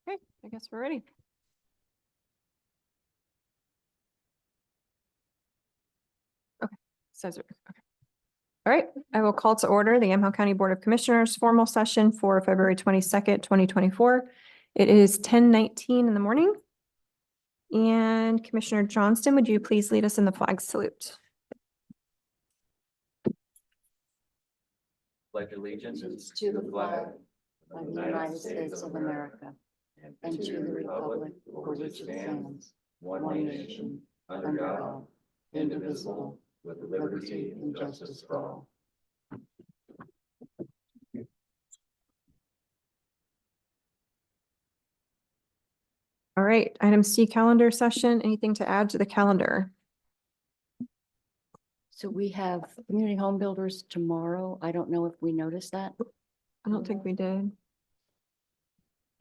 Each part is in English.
Okay, I guess we're ready. Okay, says it. Okay. All right, I will call to order the Yamhill County Board of Commissioners formal session for February 22nd, 2024. It is 10:19 in the morning. And Commissioner Johnston, would you please lead us in the flag salute? Pledge allegiance To the flag of the United States of America and to the republic for which it stands, one nation, under God, indivisible, with liberty and justice for all. All right, item C, calendar session. Anything to add to the calendar? So we have community home builders tomorrow. I don't know if we noticed that. I don't think we did.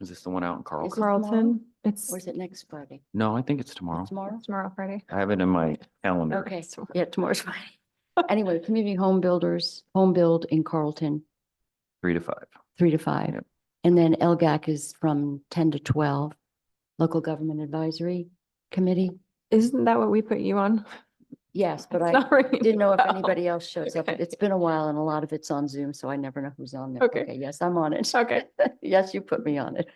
Is this the one out in Is Carlton? it tomorrow? Carlton, it's Or is it next Friday? No, I think it's tomorrow. Tomorrow? tomorrow, Friday. I have it in my calendar. Okay, Tomorrow. yeah, tomorrow's Friday. Anyway, community home builders, home build in Carlton, 3 to 5. 3 to 5. Yep. And then LGAC is from 10 to 12, Local Government Advisory Committee. Isn't that what we put you on? Yes, but It's I not ringing didn't know if a bell. anybody else shows up. Okay. It's been a while and a lot of it's on Zoom, so I never know who's on there. Okay. Yes, I'm on it. Okay. Yes, you put me on it.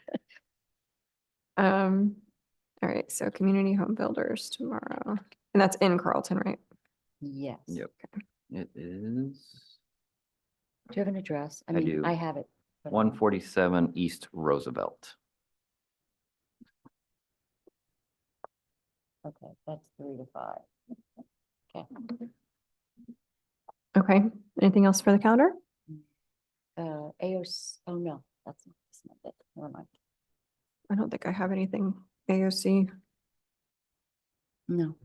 All right, so community home builders tomorrow. And that's in Carlton, right? Yes. Yep. It is Do you have an address? I mean, do. I have it. but- 147 East Roosevelt. Okay, that's 3 to 5. Okay. Okay, anything else for the calendar? AOC, oh no, that's not it. Never mind. I don't think I have anything AOC. No.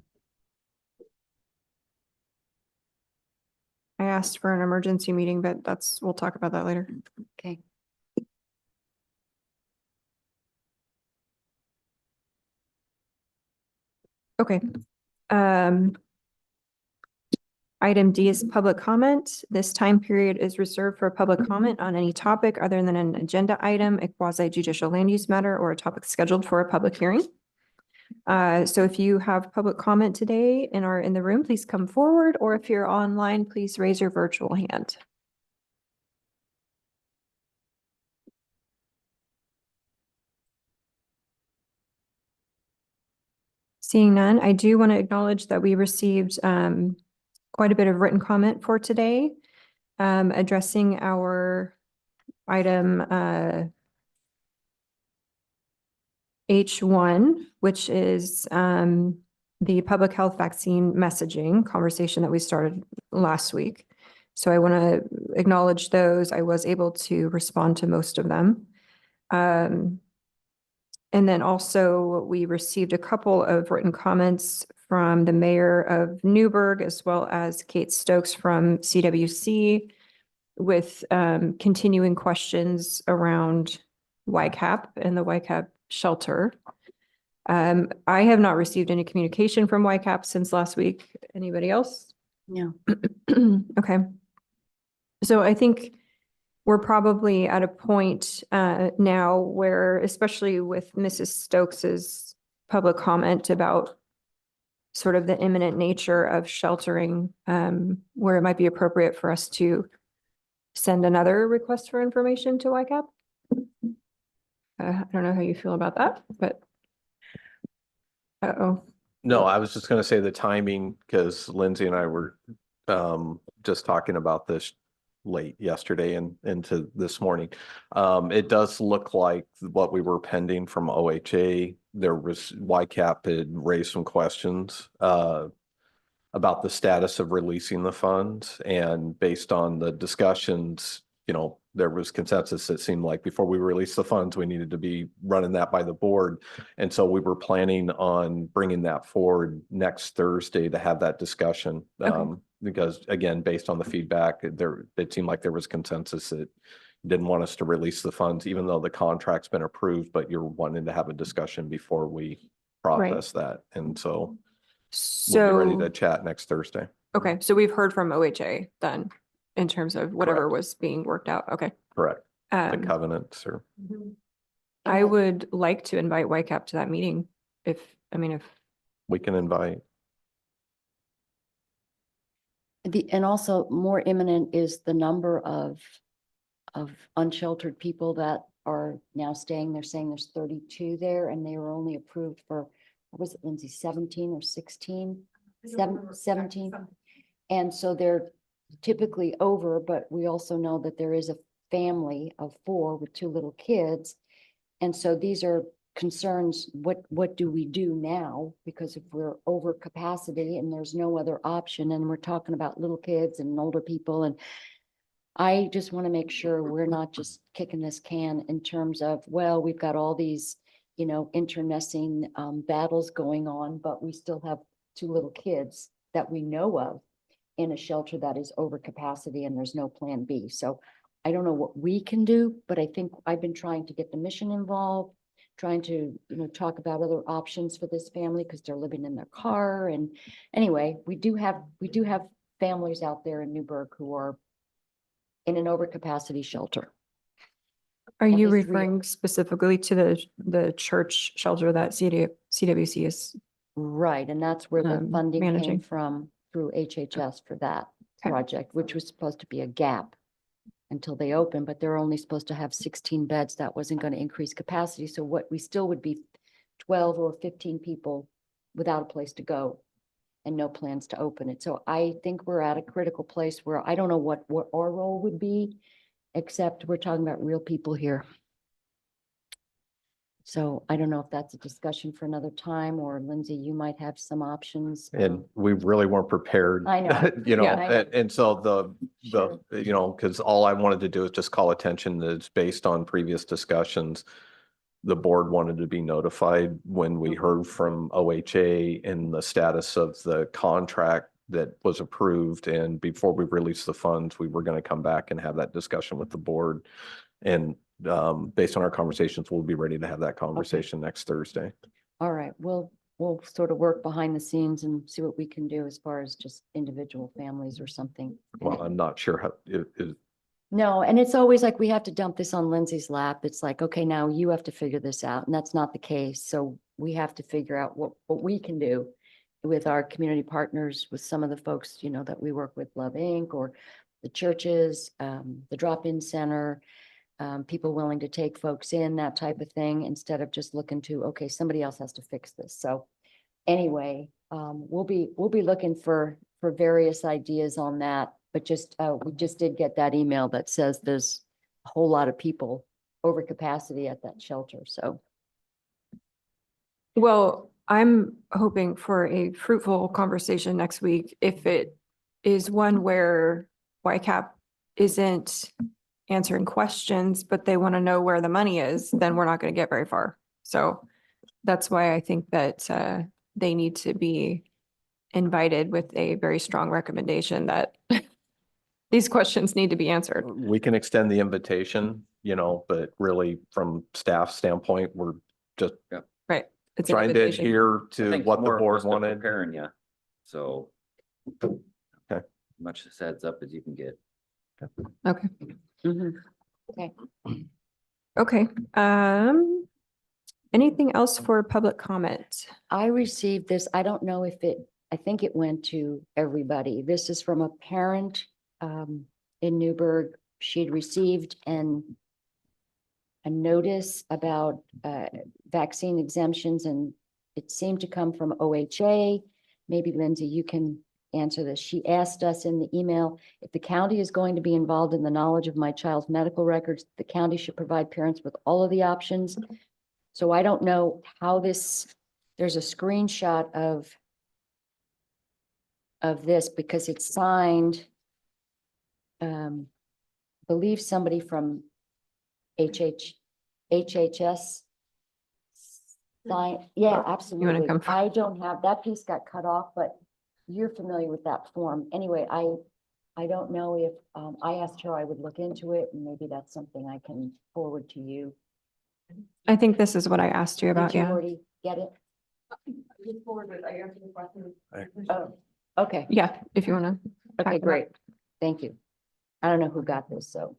I asked for an emergency meeting, but we'll talk about that later. Okay. Okay. Item D is public comment. This time period is reserved for public comment on any topic other than an agenda item, a quasi judicial land use matter, or a topic scheduled for a public hearing. So if you have public comment today and are in the room, please come forward, or if you're online, please raise your virtual hand. Seeing none, I do want to acknowledge that we received quite a bit of written comment for today, addressing our item H1, which is the public health vaccine messaging conversation that we started last week. So I want to acknowledge those. I was able to respond to most of them. And then also we received a couple of written comments from the mayor of Newburgh, as well as Kate Stokes from CWC, with continuing questions around YCAP and the YCAP shelter. I have not received any communication from YCAP since last week. Anybody else? No. Okay. So I think we're probably at a point now where, especially with Mrs. Stokes's public comment about sort of the imminent nature of sheltering, where it might be appropriate for us to send another request for information to YCAP. I don't know how you feel about that, but. Uh-oh. No, I was just gonna say the timing, because Lindsay and I were just talking about this late yesterday and into this morning. It does look like what we were pending from OHA, there was YCAP had raised some questions about the status of releasing the funds, and based on the discussions, you know, there was consensus. It seemed like before we release the funds, we needed to be running that by the board. And so we were planning on bringing that forward next Thursday to have that discussion. Okay. Because again, based on the feedback, it seemed like there was consensus that didn't want us to release the funds, even though the contract's been approved, but you're wanting to have a discussion before we process that. And so we'll be ready to chat next Thursday. Okay, so we've heard from OHA then in terms of whatever Correct. was being worked out. Okay. Correct. The Um, covenants or. I And would like to invite YCAP to that meeting if, if, We can invite. and also more imminent is the number of unsheltered people that are now staying. They're saying there's 32 there, and they were only approved for, what was it, Lindsay, 17 or 16? 17. And so they're typically over, but we also know that there is a family of 4 with 2 little kids. And so these are concerns, what do we do now? Because if we're over capacity and there's no other option, and we're talking about little kids and older people, and I just want to make sure we're not just kicking this can in terms of, well, we've got all these, internecine battles going on, but we still have 2 little kids that we know of in a shelter that is over capacity and there's no plan B. So I don't know what we can do, but I think I've been trying to get the mission involved, trying to, talk about other options for this family because they're living in their car. And anyway, we do have families out there in Newburgh who are in an overcapacity shelter. are And you these 3 referring specifically to the church shelter that CWC is? Right, and that's where the funding came managing. from through HHS for that Okay. project, which was supposed to be a gap until they open, but they're only supposed to have 16 beds. That wasn't going to increase capacity. So what we still would be 12 or 15 people without a place to go and no plans to open it. So I think we're at a critical place where I don't know what our role would be, except we're talking about real people here. So I don't know if that's a discussion for another time, or Lindsay, you might have some options. And we really weren't prepared. I know. You know, Yeah. I know. and so Sure. because all I wanted to do is just call attention that it's based on previous discussions. The board wanted to be notified when we heard from OHA and the status of the contract that was approved. And before we released the funds, we were going to come back and have that discussion with the board. And based on our conversations, we'll be ready to have that conversation next Thursday. All right, we'll sort of work behind the scenes and see what we can do as far as just individual families or something. Well, I'm not sure how it. No, and it's always like we have to dump this on Lindsay's lap. It's like, okay, now you have to figure this out, and that's not the case. So we have to figure out what we can do with our community partners, with some of the folks, that we work with, Love Inc. or the churches, the drop-in center, people willing to take folks in, that type of thing, instead of just looking to, okay, somebody else has to fix this. So anyway, we'll be looking for various ideas on that. But just we just did get that email that says there's a whole lot of people over capacity at that shelter. So Well, I'm hoping for a fruitful conversation next week. If it is one where YCAP isn't answering questions, but they want to know where the money is, then we're not going to get very far. So that's why I think that they need to be invited with a very strong recommendation that these questions need to be answered. We can extend the invitation, but really from staff standpoint, we're just Right. It's an trying to invitation. adhere I to think what the more board just of wanted. Preparing you, so. Okay. Much as heads up as you can get. Okay. mhm. Okay, Okay. Anything else for public comment? I received this. I don't know if I think it went to everybody. This is from a parent in Newburgh. She'd received a notice about vaccine exemptions, and it seemed to come from OHA. Maybe Lindsay, you can answer this. She asked us in the email, if the county is going to be involved in the knowledge of my child's medical records, the county should provide parents with all of the options. So I don't know how there's a screenshot of this because it's signed, believe somebody from HHS. Yeah, absolutely. come I don't have, that piece got cut off, but you're familiar with that form. Anyway, I don't know if, I asked her I would look into it, and maybe that's something I can forward to you. I think this is what I asked you about. Did you Yeah. already get it? Just forwarded, I answered the question. Oh, okay. Yeah. If you want to. Okay, Talk about- great. Thank you. I don't know who got this, so.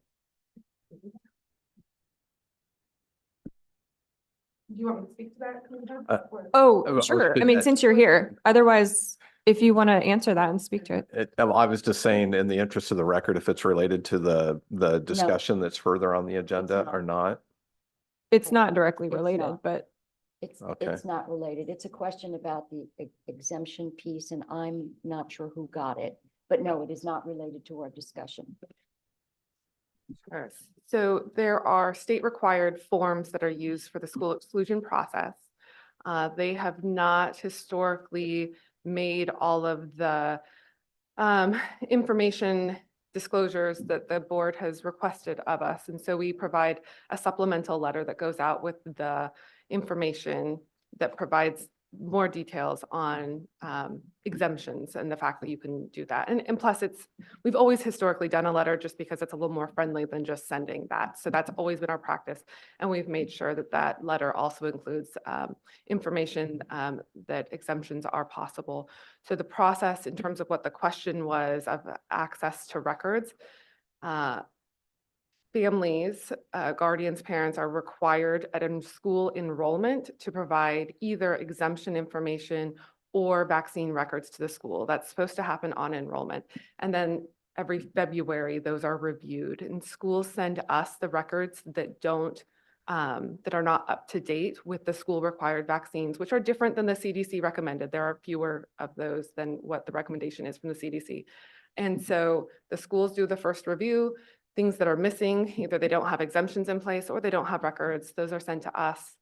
Do you want me to speak to that? Commissioner? Or- Oh, I was sure. I just- mean, since you're here, otherwise, if you want to answer that and speak to it. I was just saying, in the interest of the record, if it's related to the discussion that's further on the agenda not. or not. It's not directly It's related, not. but Okay. It's not related. It's a question about the exemption piece, and I'm not sure who got it. But no, it is not related to our discussion. Sure. So there are state required forms that are used for the school exclusion process. They have not historically made all of the information disclosures that the board has requested of us. And so we provide a supplemental letter that goes out with the information that provides more details on exemptions and the fact that you can do that. And plus we've always historically done a letter just because it's a little more friendly than just sending that. So that's always been our practice. And we've made sure that that letter also includes information that exemptions are possible. So the process in terms of what the question was of access to records, families, guardians, parents are required at a school enrollment to provide either exemption information or vaccine records to the school. That's supposed to happen on enrollment. And then every February, those are reviewed, and schools send us the records that don't that are not up to date with the school required vaccines, which are different than the CDC recommended. There are fewer of those than what the recommendation is from the CDC. And so the schools do the first review. Things that are missing, either they don't have exemptions in place or they don't have records, those are sent to us.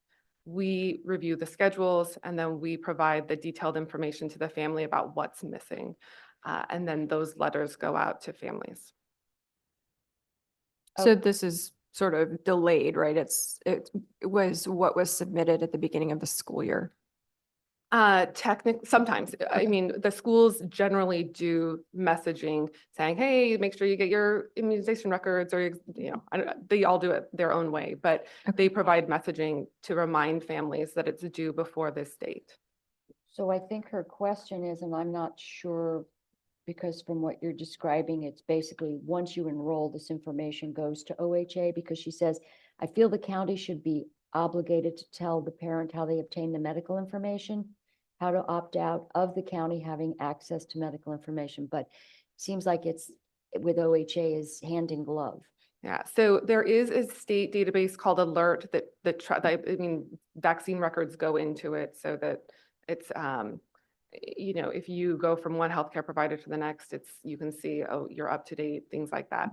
We review the schedules, and then we provide the detailed information to the family about what's missing. And then those letters go out to families. so this is sort of delayed, right? It was what was submitted at the beginning of the school year. Sometimes, I mean, the schools generally do messaging saying, hey, make sure you get your immunization records, or, they all do it their own way, but they provide messaging to remind families that it's due before this date. So I think her question is, and I'm not sure, because from what you're describing, it's basically once you enroll, this information goes to OHA, because she says, I feel the county should be obligated to tell the parent how they obtain the medical information, how to opt out of the county having access to medical information, but it seems like it's with OHA is hand in glove. Yeah, so there is a state database called Alert vaccine records go into it so that it's, if you go from one healthcare provider to the next, you can see, oh, you're up to date, things like that.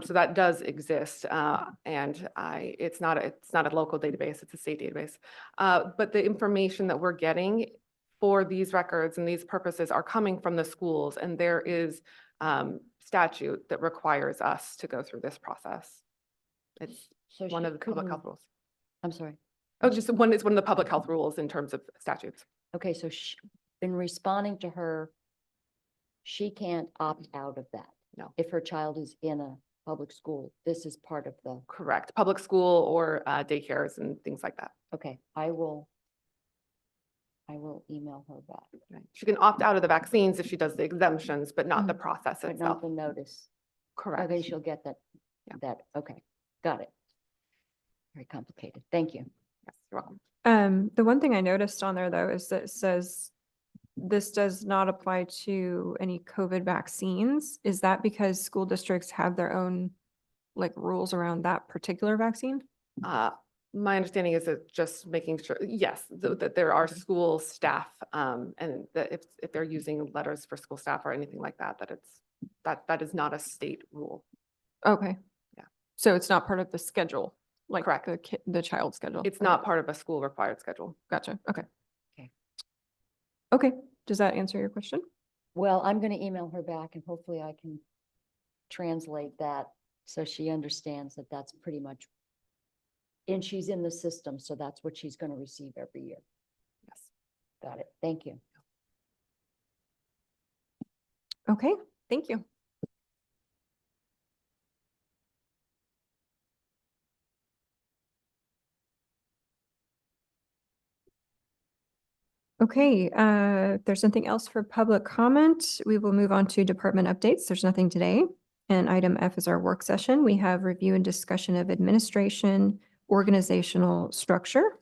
So that does exist, and it's not a local database, it's a state database. But the information that we're getting for these records and these purposes are coming from the schools, and there is statute that requires us to go through this process. It's So one she of the public couldn't- health rules. I'm sorry. Oh, it's one of the public health rules in terms of statutes. Okay, so in responding to her, she can't opt out of that. No. If her child is in a public school, this is part of the, Correct. Public school or daycares and things like that. okay, I will email her back, Right. She can opt out of the vaccines if she does the exemptions, but not the Mm. process but itself. not the notice. Correct. Okay, she'll get that, Yeah. okay, got it. Very complicated. Thank you. Yes, you're welcome. The one thing I noticed on there though is that it says this does not apply to any COVID vaccines. Is that because school districts have their own rules around that particular vaccine? My understanding is that just making sure, yes, that there are school staff, and that if they're using letters for school staff or anything like that, that is not a state rule. Okay. Yeah. So it's not part of the schedule, Correct. the child schedule? It's Okay. not part of a school required schedule. Gotcha. Okay. Okay. Okay. Does that answer your question? Well, I'm going to email her back and hopefully I can translate that so she understands that that's pretty much, and she's in the system, so that's what she's going to receive every year. Yes. Got it. Thank you. Okay. Thank you. Okay, if there's nothing else for public comment, we will move on to department updates. There's nothing today. And item F is our work session. We have review and discussion of administration, organizational structure.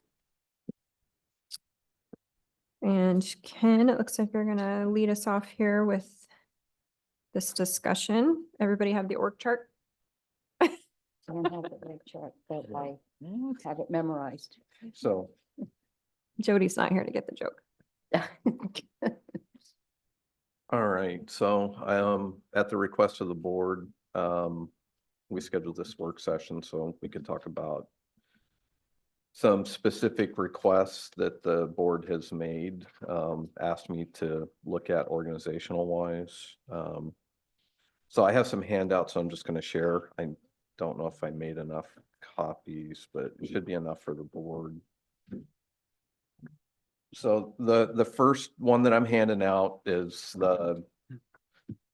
And Ken, it looks like you're gonna lead us off here with this discussion. Everybody have the org chart? I don't have the right chart, but I have it memorized. So Jody's not here to get the joke. all right, so at the request of the board, we scheduled this work session so we could talk about some specific requests that the board has made, asked me to look at organizational wise. So I have some handouts I'm just going to share. I don't know if I made enough copies, but it should be enough for the board. So the first one that I'm handing out is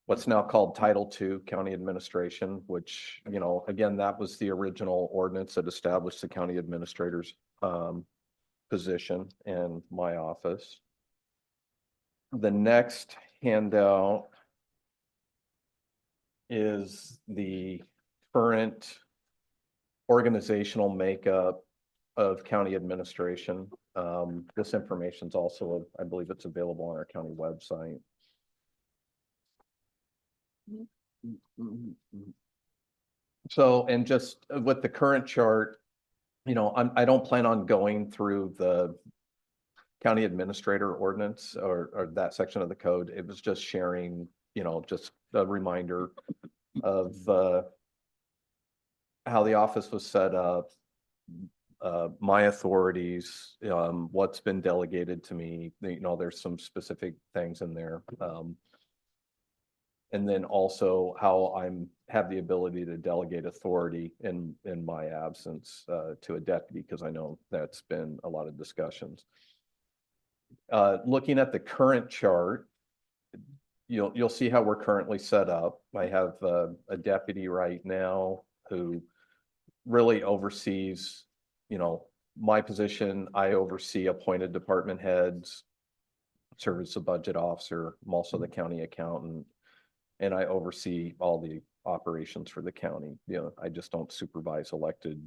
what's now called Title II County Administration, which, you know, again, that was the original ordinance that established the county administrator's position in my office. The next handout is the current organizational makeup of county administration. This information is also, I believe it's available on our county website. So, and just with the current chart, you know, I don't plan on going through the county administrator ordinance or that section of the code. It was just sharing, you know, just a reminder of how the office was set up, my authorities, what's been delegated to me. You know, there's some specific things in there. And then also how have the ability to delegate authority in my absence to a deputy, because I know that's been a lot of discussions. Looking at the current chart, you'll see how we're currently set up. I have a deputy right now who really oversees, you know, my position. I oversee appointed department heads, serve as a budget officer. I'm also the county accountant, and I oversee all the operations for the county. You know, I just don't supervise elected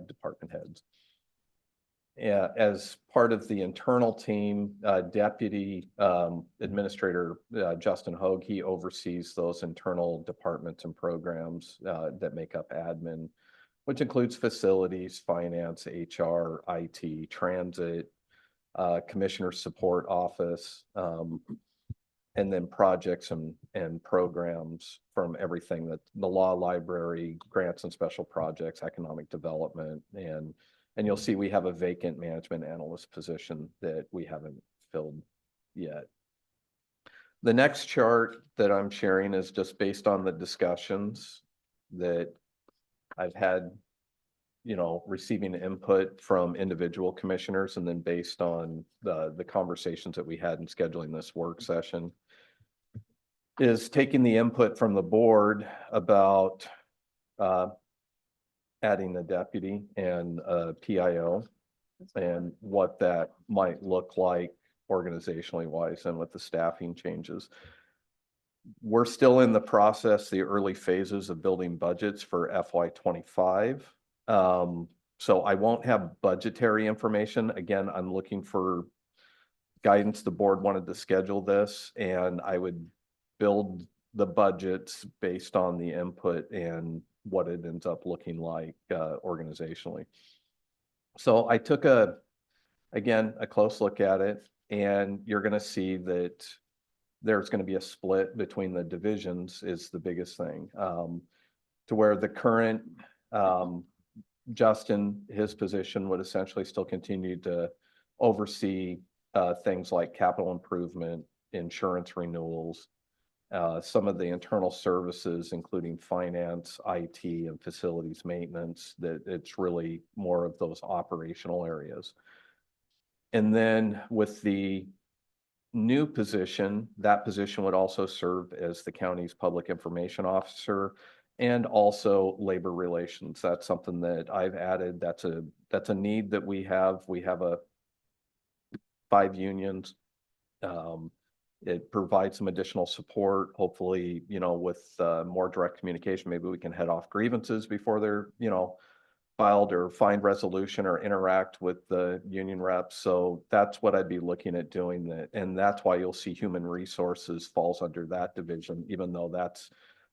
department heads. As part of the internal team, Deputy Administrator Justin Hogue, he oversees those internal departments and programs that make up admin, which includes facilities, finance, HR, IT, transit, Commissioner Support Office, and then projects and programs from everything that the law library, grants and special projects, economic development, and you'll see we have a vacant management analyst position that we haven't filled yet. The next chart that I'm sharing is just based on the discussions that I've had, you know, receiving input from individual commissioners, and then based on the conversations that we had in scheduling this work session, is taking the input from the board about adding a deputy and a PIO and what that might look like organizationally wise and with the staffing changes. We're still in the process, the early phases of building budgets for FY25. So I won't have budgetary information. Again, I'm looking for guidance. The board wanted to schedule this, and I would build the budgets based on the input and what it ends up looking like organizationally. So I took again, a close look at it, and you're going to see that there's going to be a split between the divisions is the biggest thing, to where the current Justin, his position would essentially still continue to oversee things like capital improvement, insurance renewals, some of the internal services, including finance, IT, and facilities maintenance, that it's really more of those operational areas. And then with the new position, that position would also serve as the county's public information officer and also labor relations. That's something that I've added. That's a need that we have. We have 5 unions. It provides some additional support. Hopefully, you know, with more direct communication, maybe we can head off grievances before they're, you know, filed or find resolution or interact with the union reps. So that's what I'd be looking at doing that. And that's why you'll see human resources falls under that division, even though that's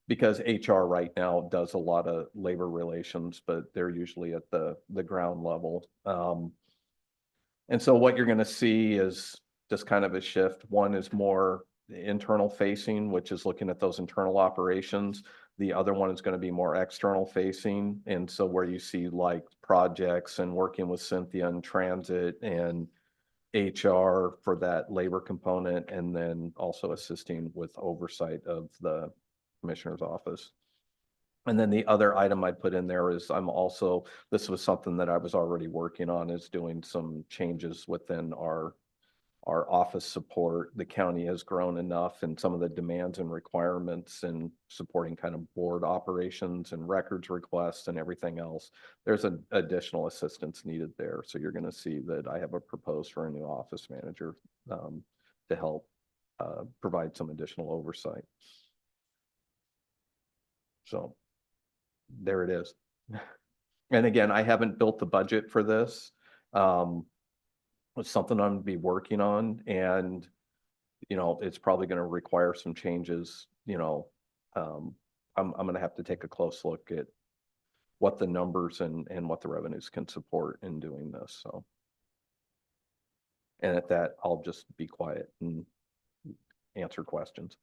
because HR right now does a lot of labor relations, but they're usually at the ground level. And so what you're going to see is just kind of a shift. One is more internal facing, which is looking at those internal operations. The other one is going to be more external facing. And so where you see like projects and working with Cynthia and transit and HR for that labor component, and then also assisting with oversight of the commissioner's office. And then the other item I put in there is this was something that I was already working on, is doing some changes within our office support. The county has grown enough, and some of the demands and requirements and supporting kind of board operations and records requests and everything else. There's an additional assistance needed there. So you're going to see that I have a proposed for a new office manager to help provide some additional oversight. So there it is. And again, I haven't built the budget for this. It's something I'm gonna be working on, and it's probably going to require some changes. I'm gonna have to take a close look at what the numbers and what the revenues can support in doing this. So, and at that, I'll just be quiet and answer questions.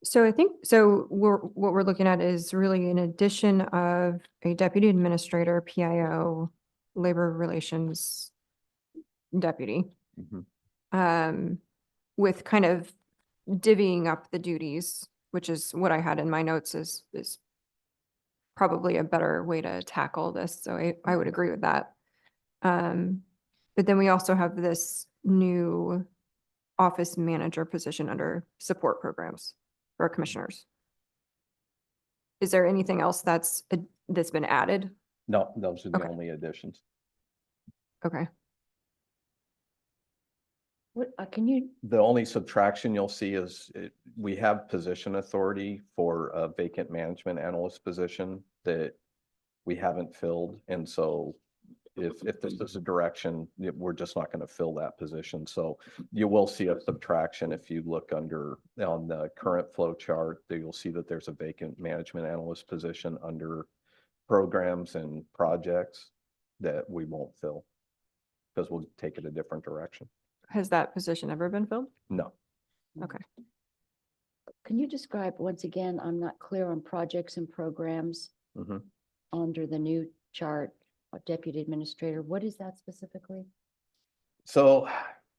So I think, what we're looking at is really an addition of a deputy administrator, PIO, labor relations deputy, with kind of divvying up the duties, which is what I had in my notes is probably a better way to tackle this. So I would agree with that. But then we also have this new office manager position under support programs for our commissioners. Is there anything else that's been added? No, those are the Okay. only additions. Okay. What, can you, The only subtraction you'll see is we have position authority for a vacant management analyst position that we haven't filled. And so if this is a direction, we're just not going to fill that position. So you will see a subtraction if you look on the current flow chart. You'll see that there's a vacant management analyst position under programs and projects that we won't fill because we'll take it a different direction. Has that position ever been filled? No. Okay. can you describe, once again, I'm not clear on projects and programs Mhm. under the new chart, deputy administrator, what is that specifically? So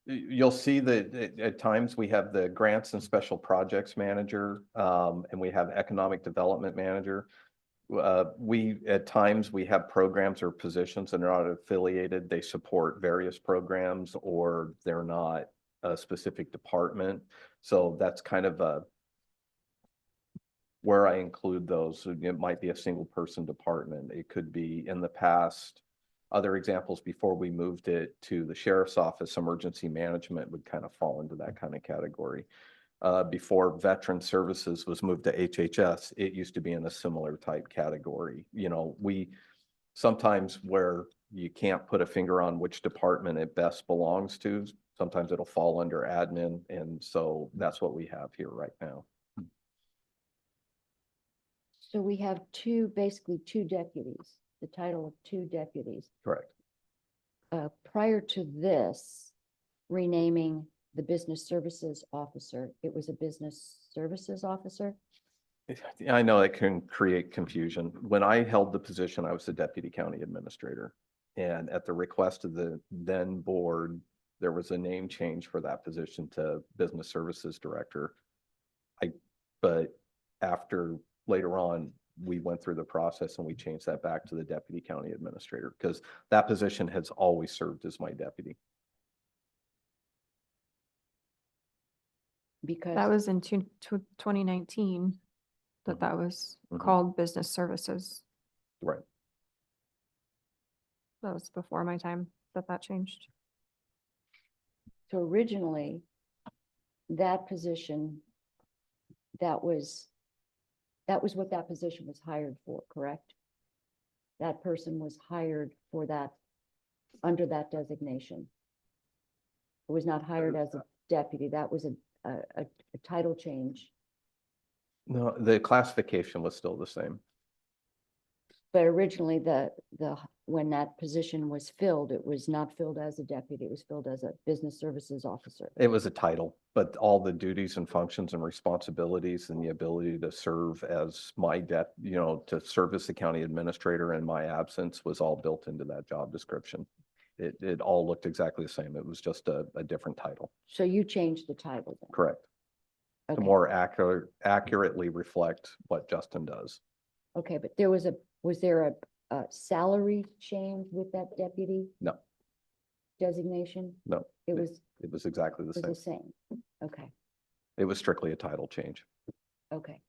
you'll see that at times we have the grants and special projects manager, and we have economic development manager. At times we have programs or positions that are not affiliated. They support various programs, or they're not a specific department. So that's kind of where I include those. It might be a single person department. It could be, in the past, other examples before we moved it to the sheriff's office, emergency management would kind of fall into that kind of category. Before veteran services was moved to HHS, it used to be in a similar type category. We sometimes, where you can't put a finger on which department it best belongs to, sometimes it'll fall under admin. And so that's what we have here right now. So we have basically two deputies, the title of two deputies. Correct. Prior to this, renaming the business services officer, it was a business services officer? I know it can create confusion. When I held the position, I was the deputy county administrator. And at the request of the then board, there was a name change for that position to business services director. But after later on, we went through the process and we changed that back to the deputy county administrator, because that position has always served as my deputy. Because That was in 2019 that was Mhm. called business services. Right. That was before my time that changed. so originally, that position, that was what that position was hired for, correct? that person was hired for that, under that designation. It was not hired as a deputy. That was a title change. No, the classification was still the same. But originally, when that position was filled, it was not filled as a deputy. It was filled as a business services officer. It was a title, but all the duties and functions and responsibilities and the ability to serve as to serve as the county administrator in my absence was all built into that job description. It all looked exactly the same. It was just a different title. So you changed the title then? Correct. To Okay. more accurately reflect what Justin does. Okay, but was there a salary change with that deputy No, designation? no, It was exactly the the same. same. Okay, It was strictly a title change. okay.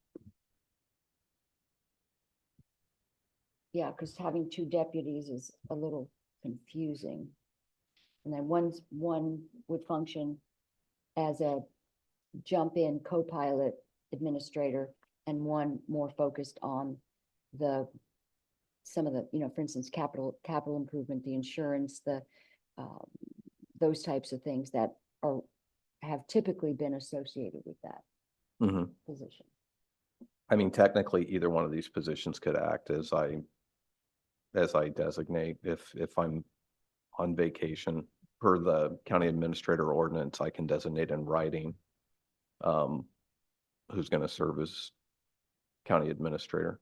Yeah, because having two deputies is a little confusing. And then one would function as a jump-in co-pilot administrator and one more focused on some of the, for instance, capital improvement, the insurance, those types of things that have typically been associated with that Mhm. position. I mean, technically, either one of these positions could act as I designate. If I'm on vacation per the county administrator ordinance, I can designate in writing who's going to serve as county administrator.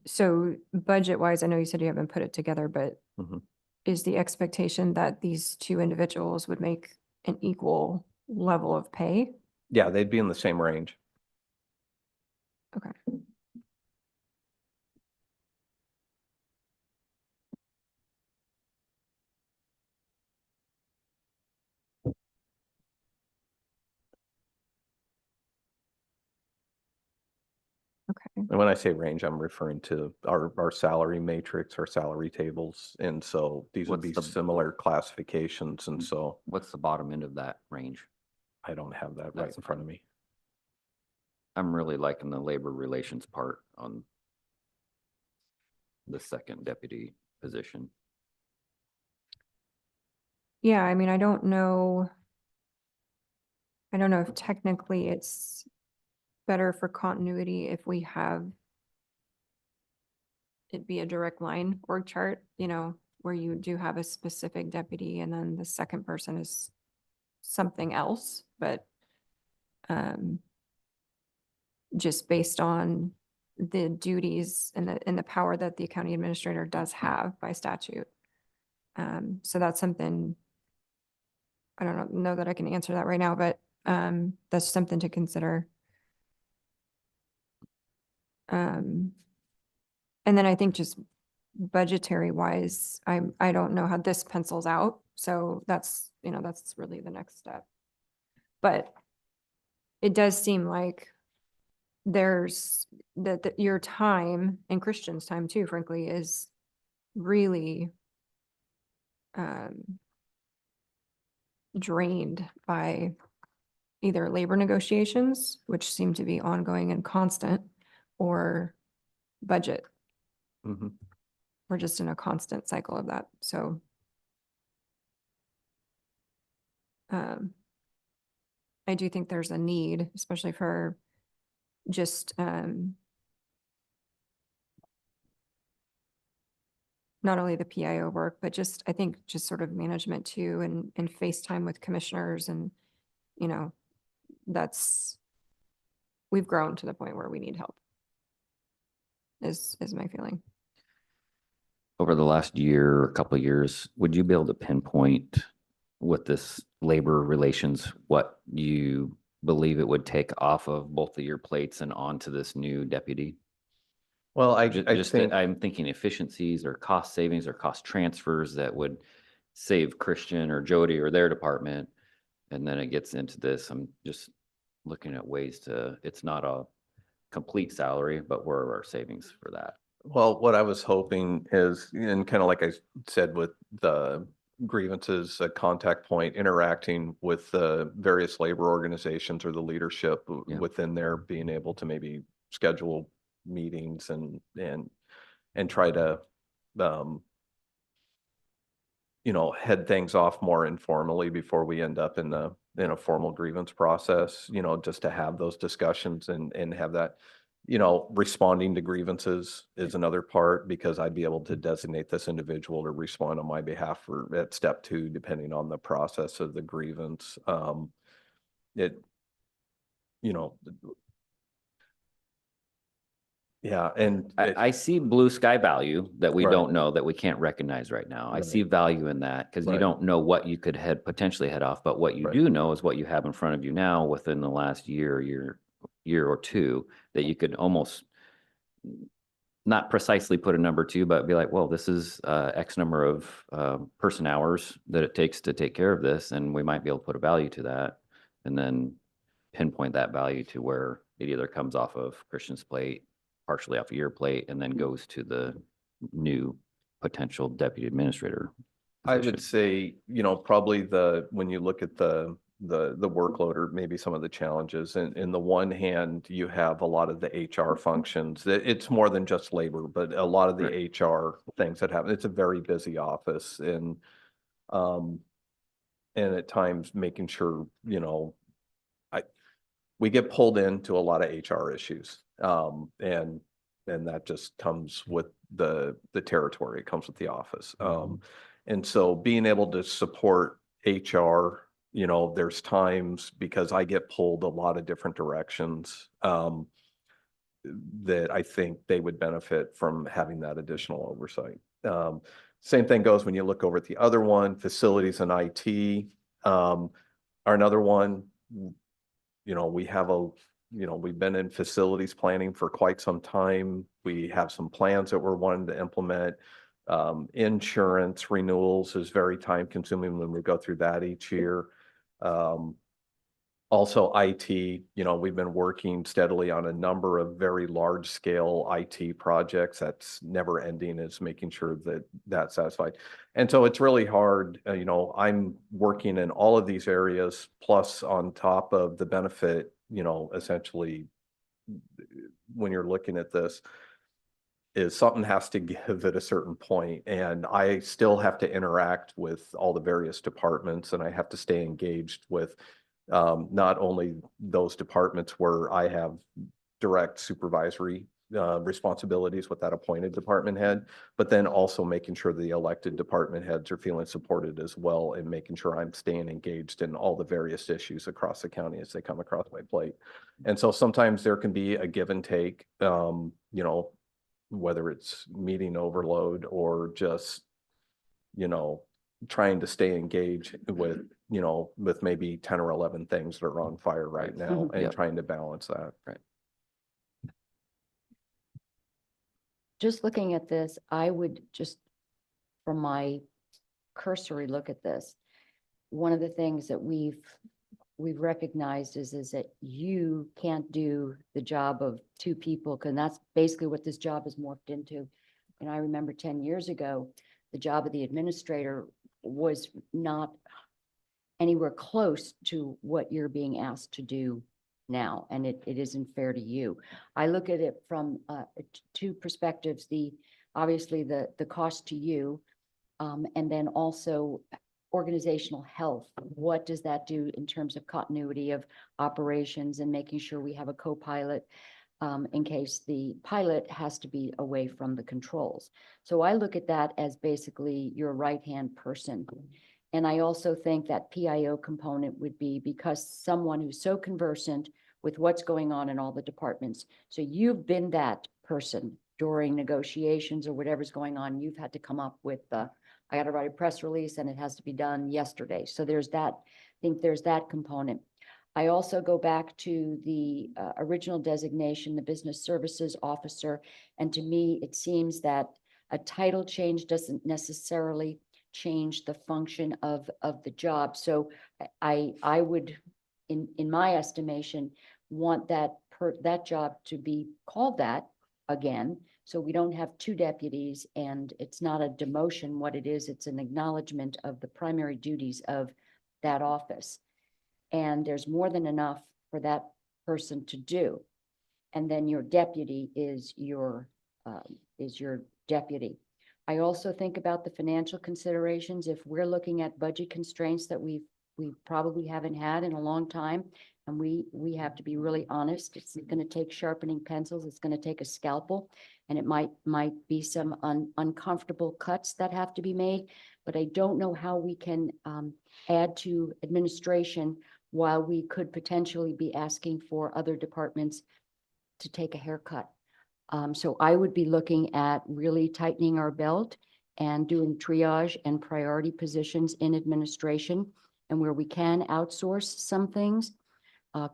So budget wise, I know you said you haven't put it together, but Mhm. is the expectation that these two individuals would make an equal level of pay? Yeah, they'd be in the same range. Okay. Okay. And when I say range, I'm referring to our salary matrix, our salary tables. And so these would What's be the- similar classifications. And so What's the bottom end of that range? I don't have that right That's in front of me. I'm really liking the labor relations part on the second deputy position. Yeah, I mean, I don't know if technically it's better for continuity if we have it be a direct line org chart, where you do have a specific deputy and then the second person is something else, but just based on the duties and the power that the county administrator does have by statute. So that's something, I don't know that I can answer that right now, but that's something to consider. And then I think just budgetary wise, I don't know how this pencils out. So that's really the next step. But it does seem like there's that your time and Christian's time too, frankly, is really drained by either labor negotiations, which seem to be ongoing and constant, or budget. Mhm. We're just in a constant cycle of that. So I do think there's a need, especially for just not only the PIO work, but I think just sort of management too, and FaceTime with commissioners and, we've grown to the point where we need help is my feeling. Over the last year, a couple of years, would you be able to pinpoint with this labor relations, what you believe it would take off of both of your plates and onto this new deputy? Well, I Just think, I'm thinking efficiencies or cost savings or cost transfers that would save Christian or Jody or their department. And then it gets into this, I'm just looking at ways it's not a complete salary, but where are our savings for that? well, what I was hoping is, and kind of like I said with the grievances, a contact point, interacting with the various labor organizations or the leadership Yeah. within there, being able to maybe schedule meetings and try to, head things off more informally before we end up in a formal grievance process, just to have those discussions and have that, responding to grievances is another part, because I'd be able to designate this individual to respond on my behalf for at step 2, depending on the process of the grievance. It, you know, yeah, and I see blue sky value that we Right. don't know, that we can't recognize right now. I Right. see value in that because you Right. don't know what you could potentially head off, but what you Right. do know is what you have in front of you now within the last year or two, that you could almost not precisely put a number to, but be like, well, this is X number of person hours that it takes to take care of this, and we might be able to put a value to that, and then pinpoint that value to where it either comes off of Christian's plate, partially off of your plate, and then goes to the new potential deputy administrator I would position. say, probably when you look at the workload or maybe some of the challenges, and in the one hand, you have a lot of the HR functions. It's more than just labor, but a lot of the Right. HR things that happen. It's a very busy office, and at times making sure, we get pulled into a lot of HR issues. And that just comes with the territory. It comes with the office. And so being able to support HR, there's times, because I get pulled a lot of different directions, that I think they would benefit from having that additional oversight. Same thing goes when you look over at the other one, facilities and IT, are another one. We have we've been in facilities planning for quite some time. We have some plans that we're wanting to implement. Insurance renewals is very time consuming when we go through that each year. Also IT, we've been working steadily on a number of very large scale IT projects. That's never ending, is making sure that that's satisfied. And so it's really hard, I'm working in all of these areas, plus on top of the benefit, essentially when you're looking at this, is something has to give at a certain point, and I still have to interact with all the various departments, and I have to stay engaged with not only those departments where I have direct supervisory responsibilities with that appointed department head, but then also making sure the elected department heads are feeling supported as well, and making sure I'm staying engaged in all the various issues across the county as they come across my plate. And so sometimes there can be a give and take, whether it's meeting overload or just, trying to stay engaged with, with maybe 10 or 11 things that are on fire right now, and Yep. trying to balance that. Just looking at this, I would just, from my cursory look at this, one of the things that we've recognized is that you can't do the job of 2 people, and that's basically what this job has morphed into. And I remember 10 years ago, the job of the administrator was not anywhere close to what you're being asked to do now, and it isn't fair to you. I look at it from 2 perspectives: obviously the cost to you, and then also organizational health. What does that do in terms of continuity of operations and making sure we have a co-pilot in case the pilot has to be away from the controls? So I look at that as basically your right-hand person. And I also think that PIO component would be because someone who's so conversant with what's going on in all the departments. So you've been that person during negotiations or whatever's going on. You've had to come up with I got to write a press release and it has to be done yesterday. So there's that, I think there's that component. I also go back to the original designation, the business services officer. And to me, it seems that a title change doesn't necessarily change the function of the job. So I would, in my estimation, want that job to be called that again, so we don't have 2 deputies, and it's not a demotion. What it is, it's an acknowledgement of the primary duties of that office. And there's more than enough for that person to do. And then your deputy is your deputy. I also think about the financial considerations. If we're looking at budget constraints that we probably haven't had in a long time, and we have to be really honest, it's going to take sharpening pencils, it's going to take a scalpel, and it might be some uncomfortable cuts that have to be made. But I don't know how we can add to administration while we could potentially be asking for other departments to take a haircut. So I would be looking at really tightening our belt and doing triage and priority positions in administration, and where we can outsource some things,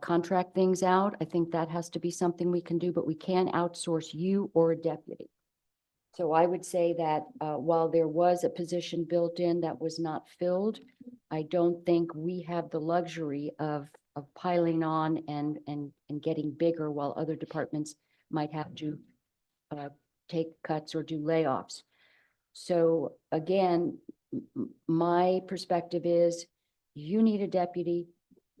contract things out. I think that has to be something we can do, but we can outsource you or a deputy. So I would say that while there was a position built in that was not filled, I don't think we have the luxury of piling on and getting bigger while other departments might have to take cuts or do layoffs. So again, my perspective is you need a deputy,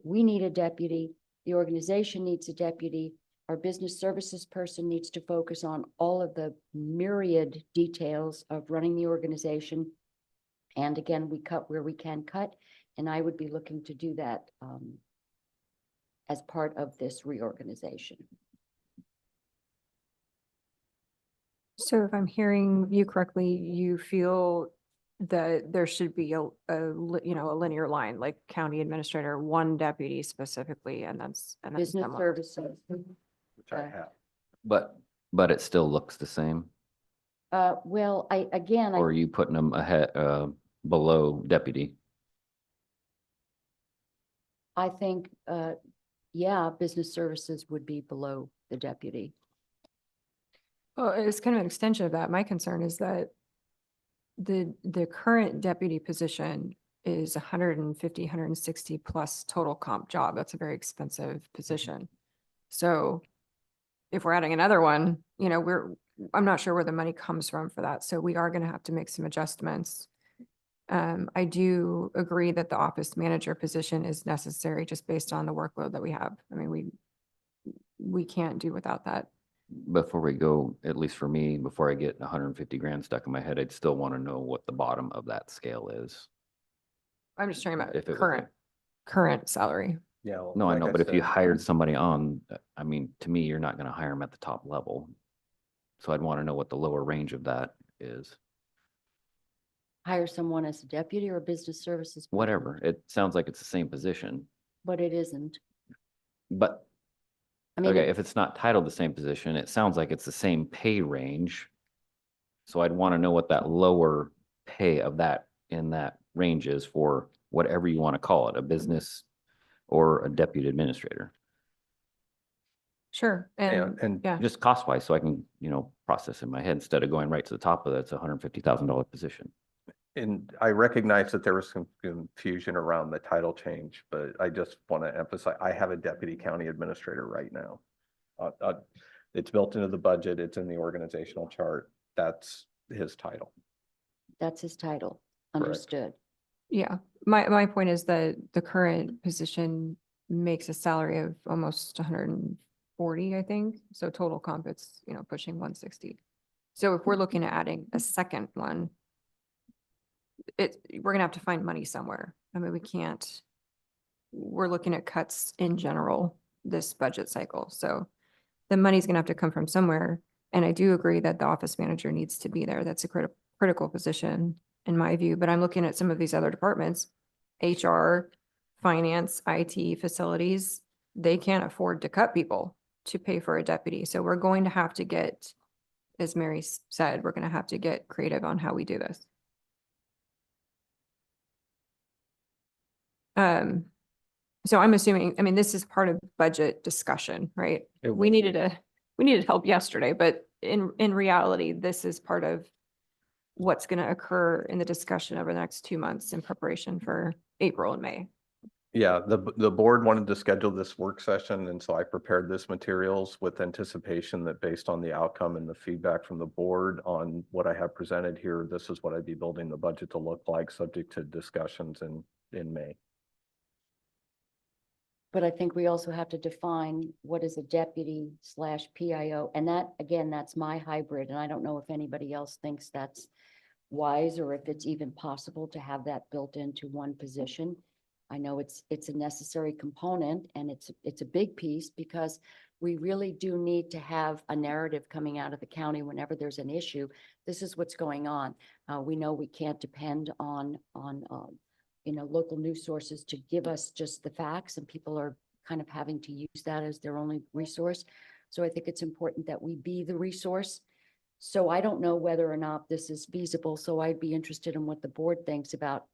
we need a deputy, the organization needs a deputy, our business services person needs to focus on all of the myriad details of running the organization. And again, we cut where we can cut, and I would be looking to do that as part of this reorganization. So if I'm hearing you correctly, you feel that there should be a linear line, like county administrator, one deputy specifically, and then Business someone. services. Which I have. But it still looks the same? Well, Or are you putting them ahead, below deputy? I think, yeah, business services would be below the deputy. Well, it's kind of an extension of that. My concern is that the current deputy position is 150, 160 plus total comp job. That's a very expensive position. So if we're adding another one, I'm not sure where the money comes from for that. So we are going to have to make some adjustments. I do agree that the office manager position is necessary just based on the workload that we have. I mean, we can't do without that. Before we go, at least for me, before I get 150 grand stuck in my head, I'd still want to know what the bottom of that scale is. I'm just talking about If it was current salary. Yeah. No, I like know, but if you said, hired somebody on, I mean, to me, you're not going to hire them at the top level. So I'd want to know what the lower range of that is. Hire someone as a deputy or a business services. person. Whatever. It sounds like it's the same position, But it isn't. but I mean, okay, if it's not titled the same position, it sounds like it's the same pay range. So I'd want to know what that lower pay of that in that range is for whatever you want to call it, a business or a deputy administrator. Sure. And and yeah, Just cost wise, so I can, process in my head instead of going right to the top of that, it's a $150,000 position. And I recognize that there was some confusion around the title change, but I just want to emphasize, I have a deputy county administrator right now. It's built into the budget. It's in the organizational chart. That's his title. that's his title. Correct. Understood. yeah. My point is that the current position makes a salary of almost 140, I think. So total comp, it's, pushing 160. So if we're looking at adding a second one, we're gonna have to find money somewhere. I mean, we're looking at cuts in general this budget cycle. So the money's gonna have to come from somewhere. And I do agree that the office manager needs to be there. That's a critical position in my view, but I'm looking at some of these other departments, HR, finance, IT, facilities, they can't afford to cut people to pay for a deputy. So we're going to have to get, as Mary said, we're going to have to get creative on how we do this. So I'm assuming, I mean, this is part of budget discussion, right? We needed help yesterday, but in reality, this is part of what's going to occur in the discussion over the next 2 months in preparation for April and May. Yeah, the board wanted to schedule this work session, and so I prepared this materials with anticipation that based on the outcome and the feedback from the board on what I have presented here, this is what I'd be building the budget to look like, subject to discussions in May. But I think we also have to define what is a deputy slash PIO. And that, again, that's my hybrid. And I don't know if anybody else thinks that's wise or if it's even possible to have that built into one position. I know it's a necessary component and it's a big piece because we really do need to have a narrative coming out of the county whenever there's an issue. This is what's going on. We know we can't depend on local news sources to give us just the facts, and people are kind of having to use that as their only resource. So I think it's important that we be the resource. So I don't know whether or not this is feasible. So I'd be interested in what the board thinks about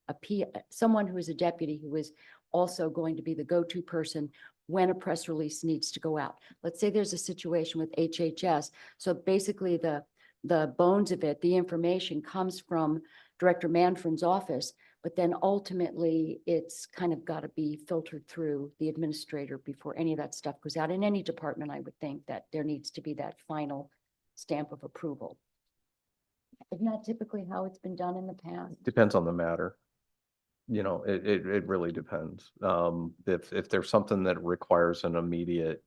someone who is a deputy who is also going to be the go-to person when a press release needs to go out. Let's say there's a situation with HHS. So basically the bones of it, the information comes from Director Manfred's office, but then ultimately it's kind of got to be filtered through the administrator before any of that stuff goes out. In any department, I would think that there needs to be that final stamp of approval. Isn't that typically how it's been done in the past? Depends on the matter. It really depends. If there's something that requires an immediate,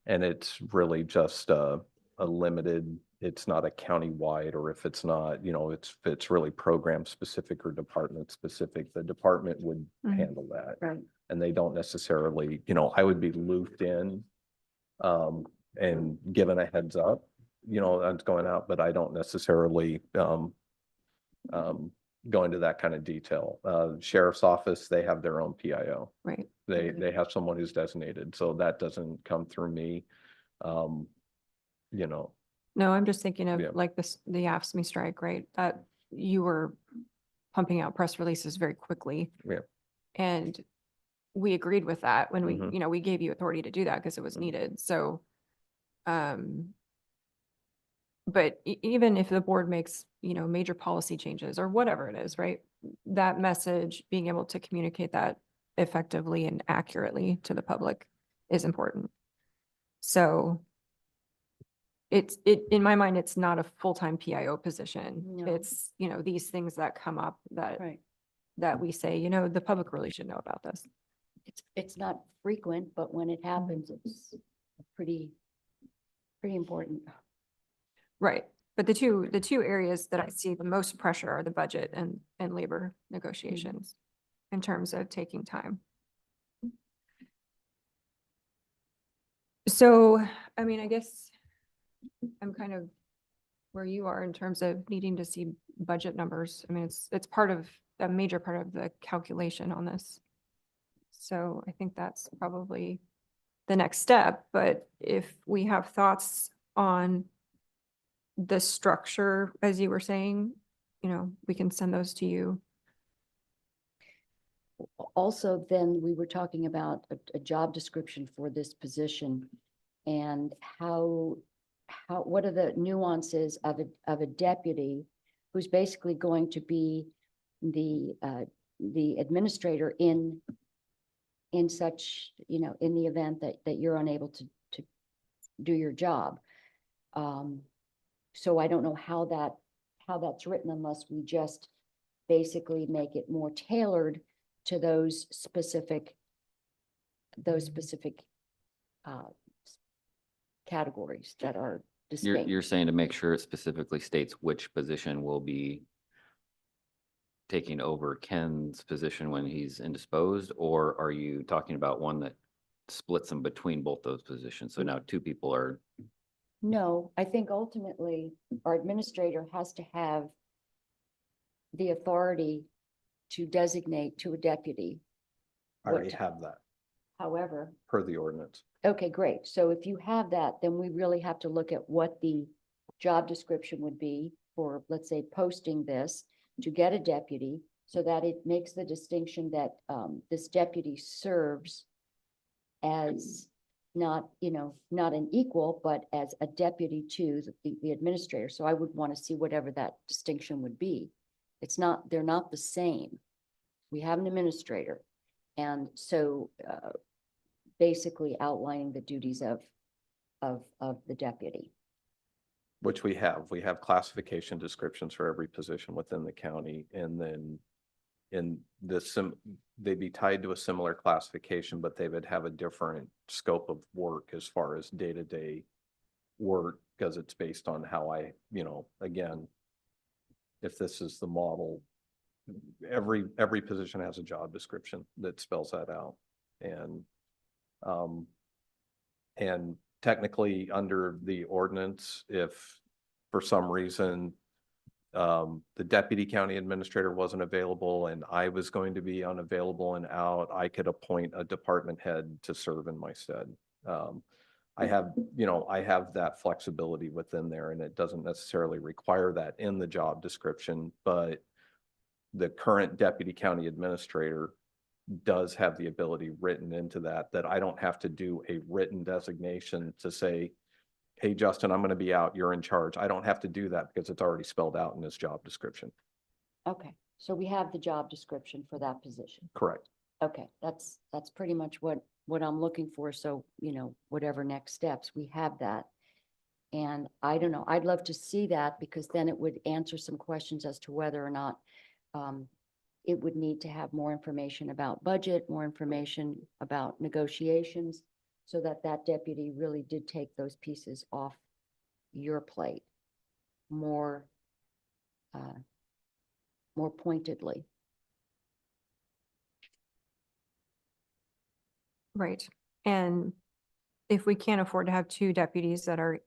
and it's really just a limited, it's not a county-wide, or if it's not, it's really program specific or department specific, the department would handle that. Right. And they don't necessarily, I would be looped in and given a heads up, that's going out, but I don't necessarily go into that kind of detail. Sheriff's office, they have their own PIO. Right. They have someone who's designated, so that doesn't come through me. No, I'm just thinking of Yeah. like the AFSCME strike, right? That you were pumping out press releases very quickly. Yeah. And we agreed with that when we, Mhm. we gave you authority to do that because it was needed. So, but even if the board makes, major policy changes or whatever it is, right? That message, being able to communicate that effectively and accurately to the public is important. So in my mind, it's not a full-time PIO position. No. It's, these things that come up Right. that we say, the public really should know about this. It's not frequent, but when it happens, it's pretty important. Right. But the two areas that I see the most pressure are the budget and labor negotiations in terms of taking time. So, I mean, I guess I'm kind of where you are in terms of needing to see budget numbers. I mean, it's part of a major part of the calculation on this. So I think that's probably the next step. But if we have thoughts on the structure, as you were saying, we can send those to you. Also, then we were talking about a job description for this position and what are the nuances of a deputy who's basically going to be the administrator in such, in the event that you're unable to do your job. So I don't know how that's written unless we just basically make it more tailored to those specific categories that are distinct. You're saying to make sure it specifically states which position will be taking over Ken's position when he's indisposed, or are you talking about one that splits them between both those positions? So now two people are, No, I think ultimately our administrator has to have the authority to designate to a deputy. I already What- have that However, per the ordinance. okay, great. So if you have that, then we really have to look at what the job description would be for, let's say, posting this to get a deputy, so that it makes the distinction that this deputy serves as not an equal, but as a deputy to the administrator. So I would want to see whatever that distinction would be. They're not the same. We have an administrator. And so basically outlining the duties of the deputy. Which we have. We have classification descriptions for every position within the county, and then in this, they'd be tied to a similar classification, but they would have a different scope of work as far as day-to-day work, because it's based on how again, if this is the model, every position has a job description that spells that out. And technically under the ordinance, if for some reason the deputy county administrator wasn't available and I was going to be unavailable and out, I could appoint a department head to serve in my stead. I have that flexibility within there, and it doesn't necessarily require that in the job description, but the current deputy county administrator does have the ability written into that I don't have to do a written designation to say, hey, Justin, I'm going to be out, you're in charge. I don't have to do that because it's already spelled out in this job description. Okay, so we have the job description for that position. Correct. Okay, that's pretty much what I'm looking for. So, whatever next steps, we have that. And I don't know, I'd love to see that, because then it would answer some questions as to whether or not it would need to have more information about budget, more information about negotiations, so that deputy really did take those pieces off your plate more pointedly. Right. And if we can't afford to have two deputies that are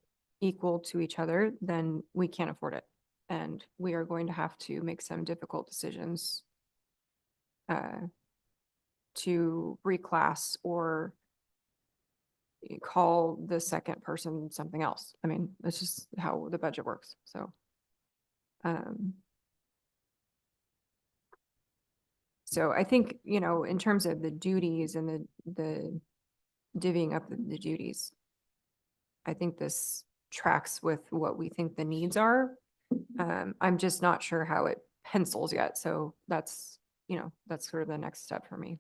equal to each other, then we can't afford it. And we are going to have to make some difficult decisions to reclass or call the second person something else. I mean, that's just how the budget works. So I think, in terms of the duties and the divvying up the duties, I think this tracks with what we think the needs are. I'm just not sure how it pencils yet. So that's sort of the next step for me.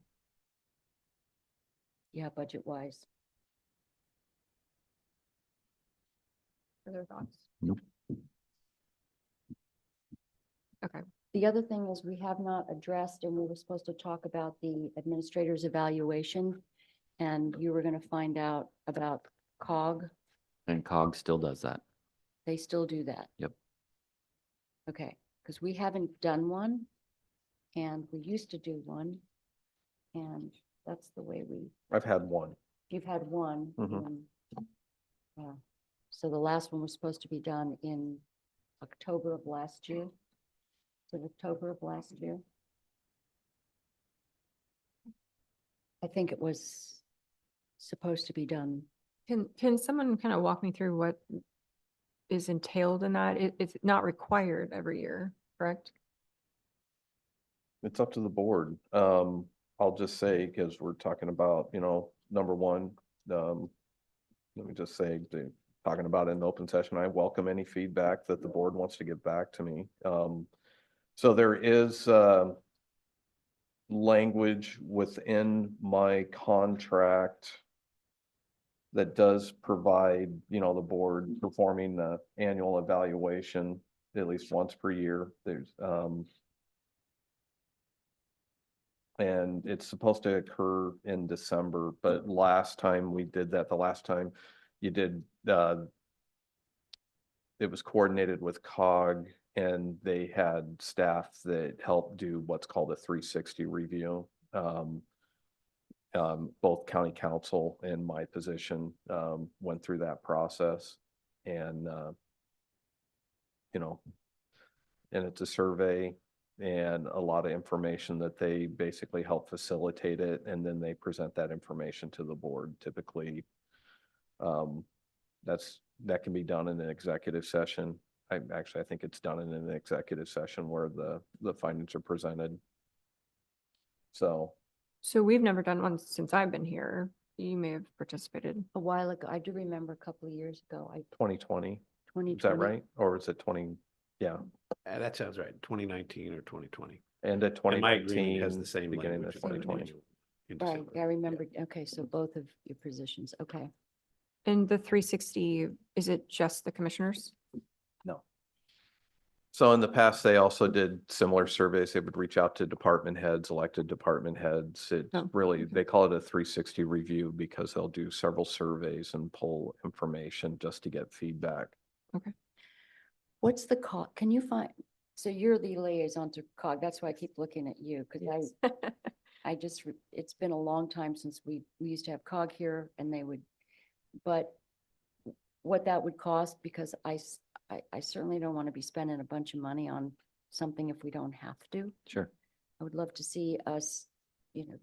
Yeah, budget wise. Further thoughts? Nope. Okay. The other thing is we have not addressed, and we were supposed to talk about the administrator's evaluation, and you were going to find out about COG. And COG still does that. They still do that. Yep. Okay, because we haven't done one, and we used to do one, and that's the way I've had one. you've had one. Mhm. and, so the last one was supposed to be done in October of last year. So October of last year. I think it was supposed to be done. Can someone kind of walk me through what is entailed in that? It's not required every year, correct? It's up to the board. I'll just say, because we're talking about, number one, let me just say, talking about it in open session, I welcome any feedback that the board wants to give back to me. So there is language within my contract that does provide, the board performing the annual evaluation at least once per year. There's and it's supposed to occur in December, but last time we did that, the last time you did, it was coordinated with COG, and they had staff that helped do what's called a 360 review. Both county council and my position went through that process, and and it's a survey and a lot of information that they basically help facilitate it, and then they present that information to the board. Typically, that can be done in an executive session. I think it's done in an executive session where the findings are presented. So we've never done one since I've been here. You may have participated. A while ago, I do remember a couple of years ago, 2020, 2020. is that right? Or is it 20? Yeah. That sounds right, 2019 or 2020. And at And my agreement 2019, has the same beginning of language. 2020. in Right, December. I remember. Okay, so both of your positions. Okay. And the 360, is it just the commissioners? No. So in the past, they also did similar surveys. They would reach out to department heads, elected department heads. It's Oh, really, they call it a 360 review because they'll do several surveys and pull information just to get feedback. What's the COG? Can you find, so you're the liaison to COG. That's why I keep looking at you because I just, it's been a long time since we used to have COG here and they would, but what that would cost, because I certainly don't want to be spending a bunch of money on something if we don't have to. Sure. I would love to see us,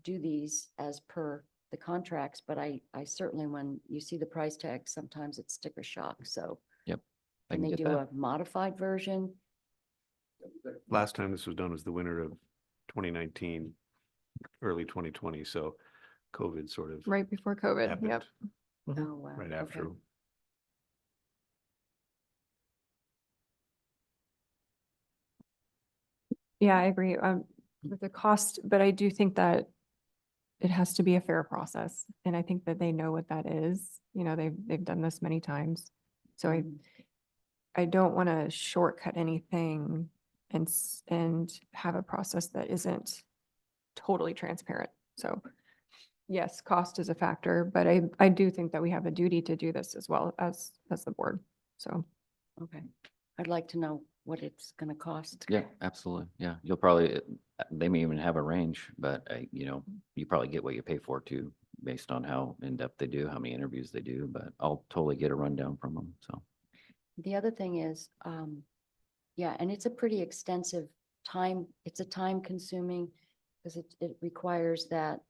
do these as per the contracts, but I certainly, when you see the price tag, sometimes it's sticker shock. So I can can they get do that. a modified version? Last time this was done was the winter of 2019, early 2020. So COVID sort of Right before COVID. Yep. happened Oh, wow. right okay. after. Yeah, I agree, with the cost, but I do think that it has to be a fair process. And I think that they know what that is. They've done this many times. So Mhm. I don't want to shortcut anything and have a process that isn't totally transparent. So yes, cost is a factor, but I do think that we have a duty to do this as well as the board. So, Okay. I'd like to know what it's gonna cost. Yeah, absolutely. Yeah, you'll probably, they may even have a range, but you probably get what you pay for too, based on how in-depth they do, how many interviews they do, but I'll totally get a rundown from them, so. The other thing is, yeah, and it's a pretty extensive time, it's a time consuming, because it requires that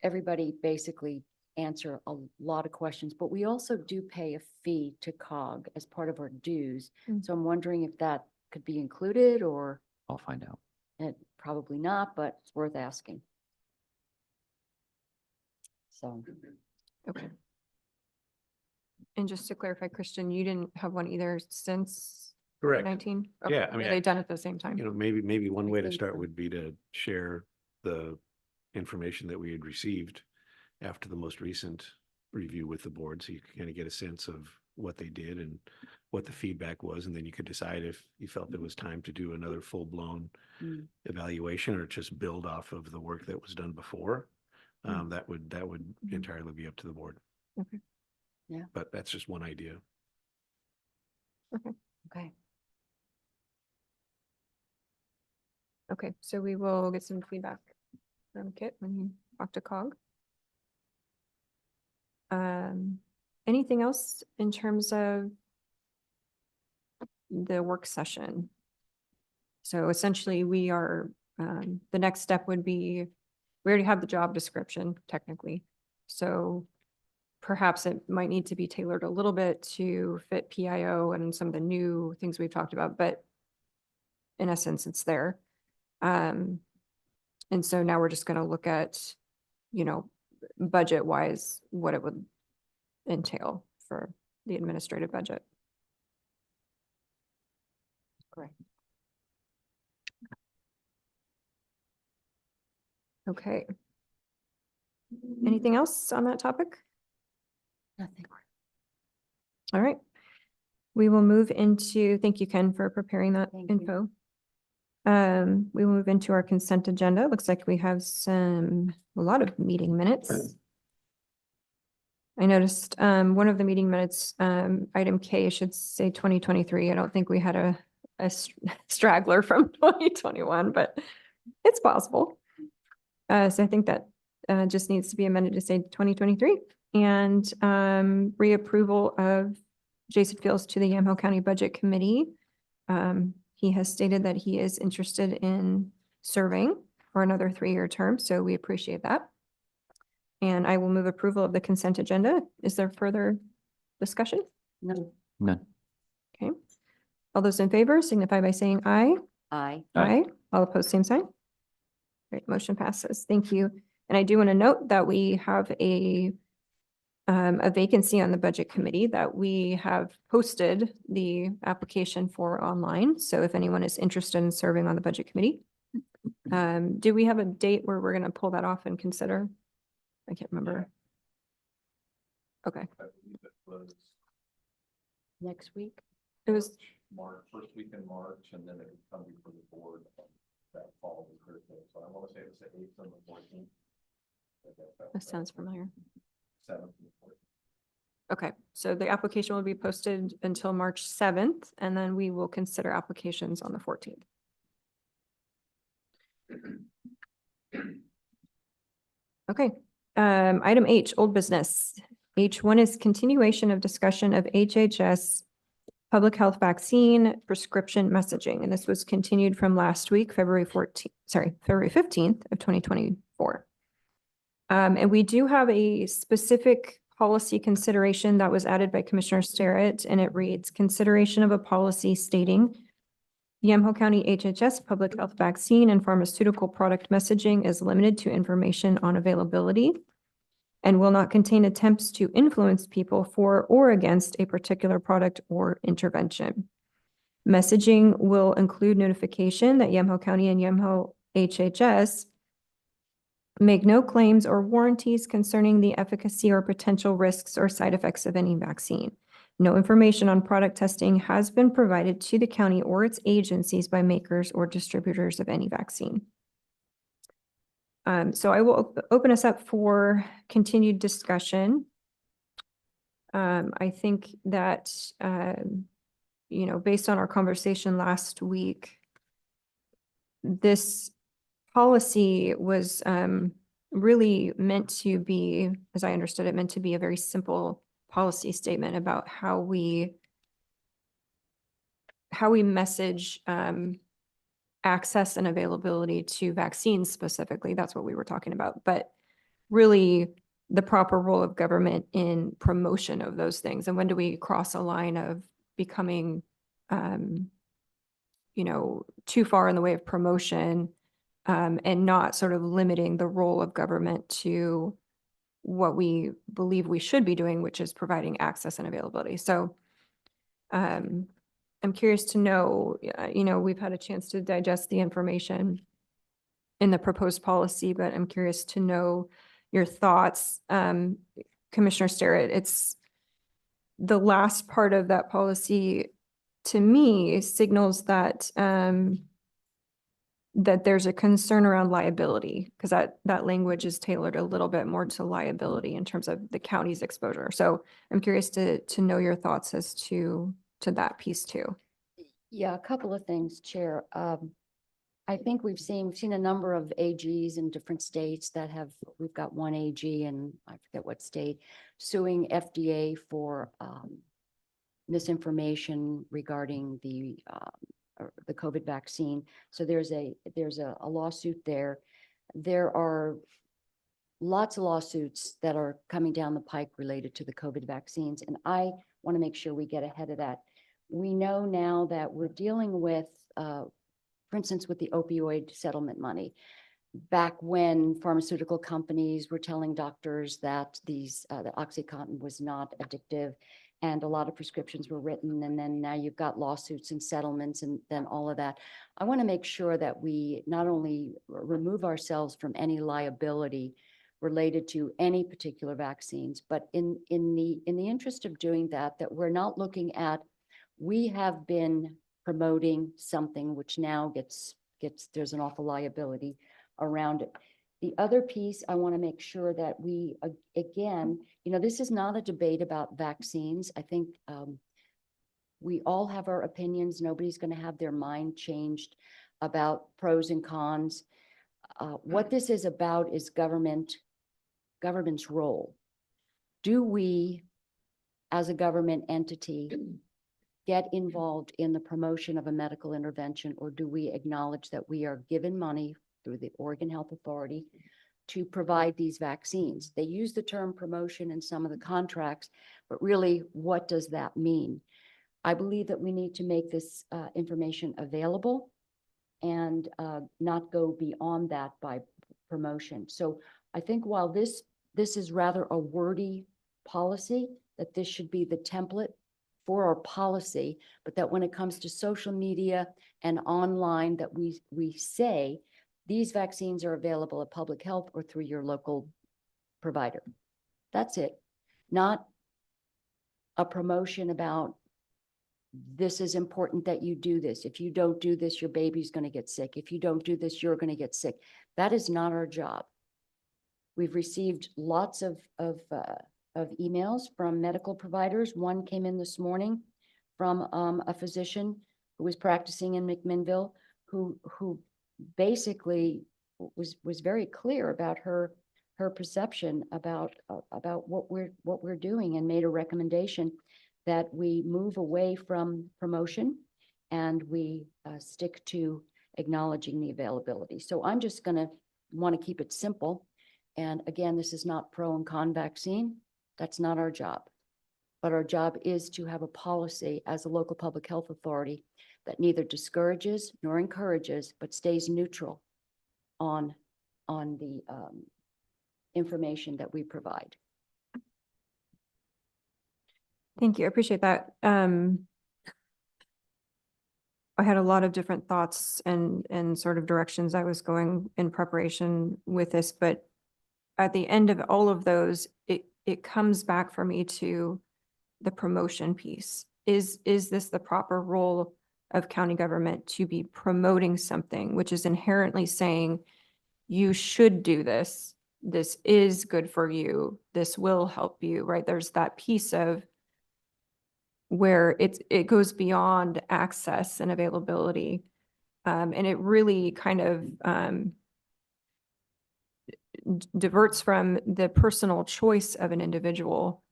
everybody basically answer a lot of questions, but we also do pay a fee to COG as part of our dues. Mm. So I'm wondering if that could be included or I'll find out. probably not, but it's worth asking. So, okay. And just to clarify, Christian, you didn't have one either since Correct. 19? Yeah, I mean, They've done it at the same time. Maybe one I way to think start so. would be to share the information that we had received after the most recent review with the board, so you can kind of get a sense of what they did and what the feedback was, and then you could decide if you felt there was time to do another full-blown Mm. evaluation or just build off of the work that was done before. Mm. That would Mhm. entirely be up to the board. Okay. Yeah. But that's just one idea. Okay. Okay, so we will get some feedback from Kit when you talk to COG. Anything else in terms of the work session? So essentially we are, the next step would be, we already have the job description technically. So perhaps it might need to be tailored a little bit to fit PIO and some of the new things we've talked about, but in essence, it's there. And so now we're just going to look at, budget wise, what it would entail for the administrative budget. Correct. Okay. Anything else on that topic? Nothing. All right. We will move into, thank you, Ken, for preparing that Thank you. info. We will move into our consent agenda. Looks like we have a lot of meeting minutes. I noticed, one of the meeting minutes, item K should say 2023. I don't think we had a straggler from 2021, but it's possible. So I think that, just needs to be amended to say 2023 and, reapproval of Jason Fields to the Yamhill County Budget Committee. He has stated that he is interested in serving for another 3-year term, so we appreciate that. And I will move approval of the consent agenda. Is there further discussion? No, None. Okay. All those in favor signify by saying aye. I, Aye. All opposed, same sign. Great, motion passes. Thank you. And I do want to note that we have a vacancy on the budget committee that we have posted the application for online. So if anyone is interested in serving on the budget committee, do we have a date where we're going to pull that off and consider? I can't remember. Okay, next week. it was March, first week in March, and then it would come before the board that following Thursday. So I want to say it's the 8th and the 14th. That sounds familiar. 7th and the 14th. Okay, so the application will be posted until March 7th, and then we will consider applications on the 14th. Okay, item H, old business. H1 is continuation of discussion of HHS public health vaccine prescription messaging, and this was continued from last week, February 15th of 2024. And we do have a specific policy consideration that was added by Commissioner Starrett, and it reads, consideration of a policy stating Yamhill County HHS public health vaccine and pharmaceutical product messaging is limited to information on availability and will not contain attempts to influence people for or against a particular product or intervention. Messaging will include notification that Yamhill County and Yamhill HHS make no claims or warranties concerning the efficacy or potential risks or side effects of any vaccine. No information on product testing has been provided to the county or its agencies by makers or distributors of any vaccine. So I will open us up for continued discussion. I think that, based on our conversation last week, this policy was really meant to be, as I understood it, meant to be a very simple policy statement about how we message access and availability to vaccines specifically. That's what we were talking about, but really the proper role of government in promotion of those things. And when do we cross a line of becoming, too far in the way of promotion and not sort of limiting the role of government to what we believe we should be doing, which is providing access and availability. So I'm curious to know, we've had a chance to digest the information in the proposed policy, but I'm curious to know your thoughts. Commissioner Starrett, it's the last part of that policy to me signals that that there's a concern around liability, because that language is tailored a little bit more to liability in terms of the county's exposure. So I'm curious to know your thoughts as to that piece too. Yeah, a couple of things, Chair. I think we've seen a number of AGs in different states that we've got one AG in, I forget what state, suing FDA for misinformation regarding the COVID vaccine. So there's a lawsuit there. There are lots of lawsuits that are coming down the pike related to the COVID vaccines, and I want to make sure we get ahead of that. We know now that we're dealing with, for instance, with the opioid settlement money. Back when pharmaceutical companies were telling doctors that that OxyContin was not addictive, and a lot of prescriptions were written, and then now you've got lawsuits and settlements and then all of that. I want to make sure that we not only remove ourselves from any liability related to any particular vaccines, but in the interest of doing that we're not looking at, we have been promoting something which now there's an awful liability around it. The other piece, I want to make sure that we, again, this is not a debate about vaccines. I think we all have our opinions. Nobody's going to have their mind changed about pros and cons. What this is about is government's role. Do we, as a government entity, get involved in the promotion of a medical intervention, or do we acknowledge that we are given money through the Oregon Health Authority to provide these vaccines? They use the term promotion in some of the contracts, but really, what does that mean? I believe that we need to make this information available and not go beyond that by promotion. So I think while this is rather a wordy policy, that this should be the template for our policy, but that when it comes to social media and online, that we say these vaccines are available at public health or through your local provider. That's it. Not a promotion about this is important that you do this. If you don't do this, your baby's going to get sick. If you don't do this, you're going to get sick. That is not our job. We've received lots of emails from medical providers. One came in this morning from a physician who was practicing in McMinnville, who basically was very clear about her perception about what we're doing, and made a recommendation that we move away from promotion and we stick to acknowledging the availability. So I'm just going to want to keep it simple. And again, this is not pro and con vaccine. That's not our job. But our job is to have a policy as a local public health authority that neither discourages nor encourages, but stays neutral on the information that we provide. Thank you. I appreciate that. I had a lot of different thoughts and sort of directions I was going in preparation with this, but at the end of all of those, it comes back for me to the promotion piece. Is this the proper role of county government to be promoting something, which is inherently saying, you should do this. This is good for you. This will help you, right? There's that piece of where it goes beyond access and availability. And it really kind of diverts from the personal choice of an individual.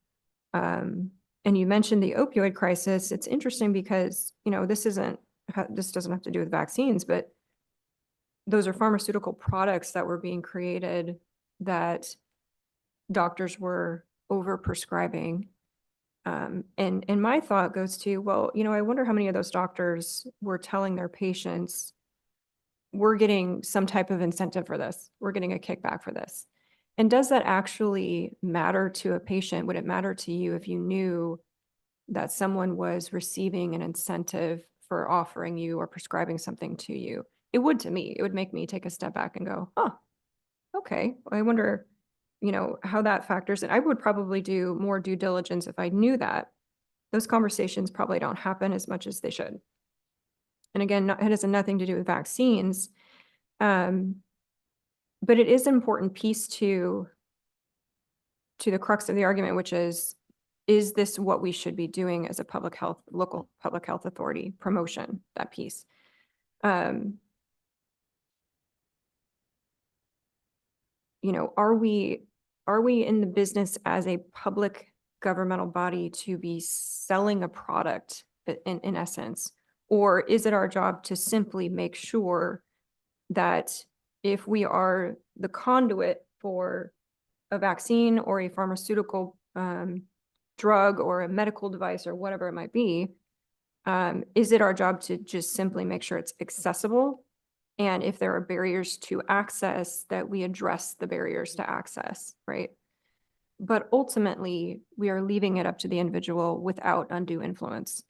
And you mentioned the opioid crisis. It's interesting because, this doesn't have to do with vaccines, but those are pharmaceutical products that were being created that doctors were over prescribing. And my thought goes to, well, I wonder how many of those doctors were telling their patients, we're getting some type of incentive for this. We're getting a kickback for this. And does that actually matter to a patient? Would it matter to you if you knew that someone was receiving an incentive for offering you or prescribing something to you? It would to me. It would make me take a step back and go, oh, okay. I wonder, how that factors in. I would probably do more due diligence if I knew that. Those conversations probably don't happen as much as they should. And again, it has nothing to do with vaccines. But it is an important piece to the crux of the argument, which is this what we should be doing as a local public health authority? Promotion, that piece. Are we in the business as a public governmental body to be selling a product in essence? Or is it our job to simply make sure that if we are the conduit for a vaccine or a pharmaceutical drug or a medical device or whatever it might be, is it our job to just simply make sure it's accessible? And if there are barriers to access, that we address the barriers to access, right? But ultimately, we are leaving it up to the individual without undue influence.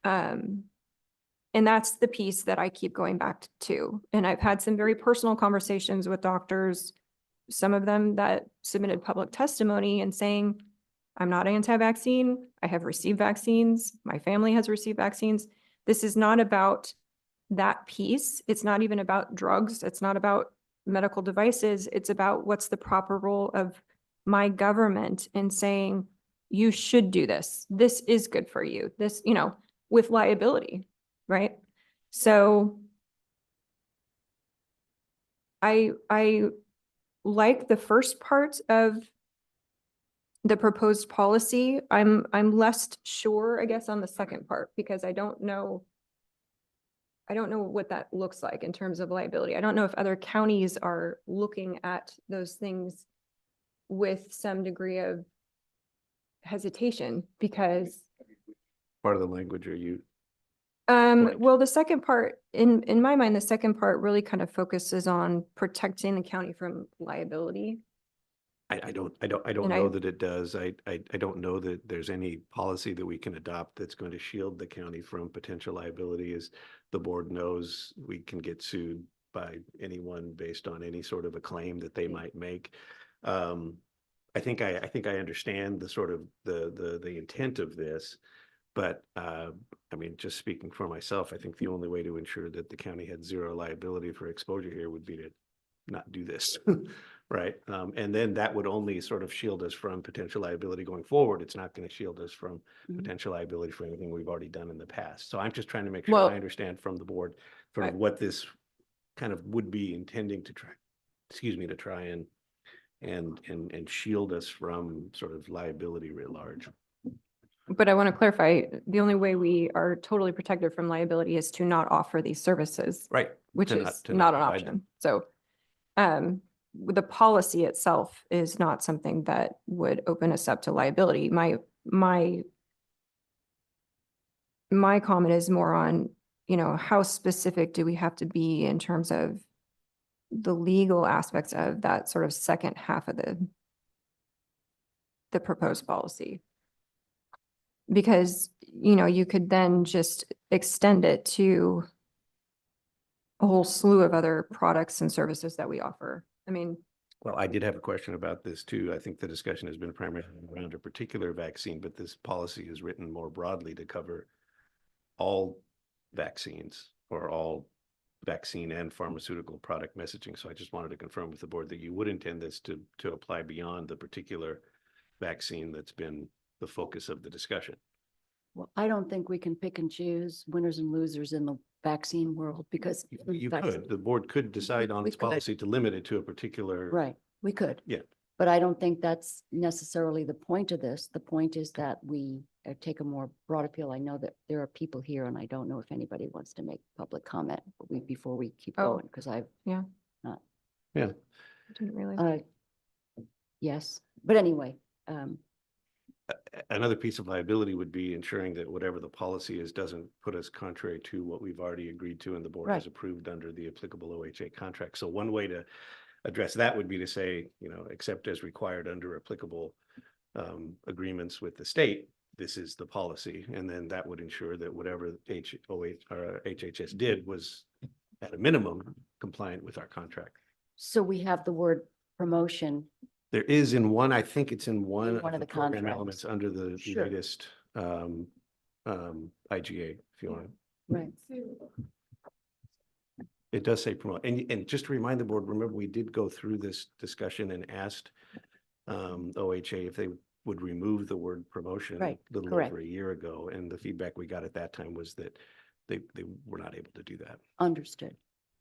And that's the piece that I keep going back to. And I've had some very personal conversations with doctors, some of them that submitted public testimony and saying, I'm not anti-vaccine. I have received vaccines. My family has received vaccines. This is not about that piece. It's not even about drugs. It's not about medical devices. It's about what's the proper role of my government in saying, you should do this. This is good for you. This, with liability, right? So I like the first part of the proposed policy. I'm less sure, I guess, on the second part, because I don't know what that looks like in terms of liability. I don't know if other counties are looking at those things with some degree of hesitation, because Part of the language are you? Right. well, the second part, in my mind, the second part really kind of focuses on protecting the county from liability. I don't And know that it does. I don't know that there's any policy that we can adopt that's going to shield the county from potential liability. As the board knows, we can get sued by anyone based on any sort of a claim that they might make. I think I understand the sort of the intent of this, But, I mean, just speaking for myself, I think the only way to ensure that the county had zero liability for exposure here would be to not do this, right? And then that would only sort of shield us from potential liability going forward. It's not going to shield us from Mhm. potential liability for anything we've already done in the past. So I'm just trying to make sure Well- I understand from the board sort of I- what this kind of would be intending to try, to try and shield us from sort of liability writ large. But I want to clarify, the only way we are totally protected from liability is to not offer these services, Right. which to is to not an provide them. option. So the policy itself is not something that would open us up to liability. My comment is more on, how specific do we have to be in terms of the legal aspects of that sort of second half of the proposed policy? Because, you could then just extend it to a whole slew of other products and services that we offer. I mean, Well, I did have a question about this too. I think the discussion has been primarily around a particular vaccine, but this policy is written more broadly to cover all vaccines or all vaccine and pharmaceutical product messaging. So I just wanted to confirm with the board that you would intend this to apply beyond the particular vaccine that's been the focus of the discussion. Well, I don't think we can pick and choose winners and losers in the vaccine world because. You vac- could, the board could decide on We its could. policy to limit it to a particular. Right, we could. Yeah. But I don't think that's necessarily the point of this. The point is that we take a more broad appeal. I know that there are people here and I don't know if anybody wants to make public comment before we keep Oh. going, because I've Yeah. didn't realize. yes, but anyway, Another piece of liability would be ensuring that whatever the policy is doesn't put us contrary to what we've already agreed to and the board has Right. approved under the applicable OHA contract. So one way to address that would be to say, except as required under applicable agreements with the state, this is the policy. And then that would ensure that whatever HHS did was at a minimum compliant with our contract. so we have the word promotion. There is in one, I think it's in one one of the of the program contracts. elements under the Sure. latest IGA, if you want to. Right. It does say promote. And just to remind the board, remember, we did go through this discussion and asked OHA if they would remove the word promotion Right, a little correct. over a year ago. And the feedback we got at that time was that they were not able to do that. Understood.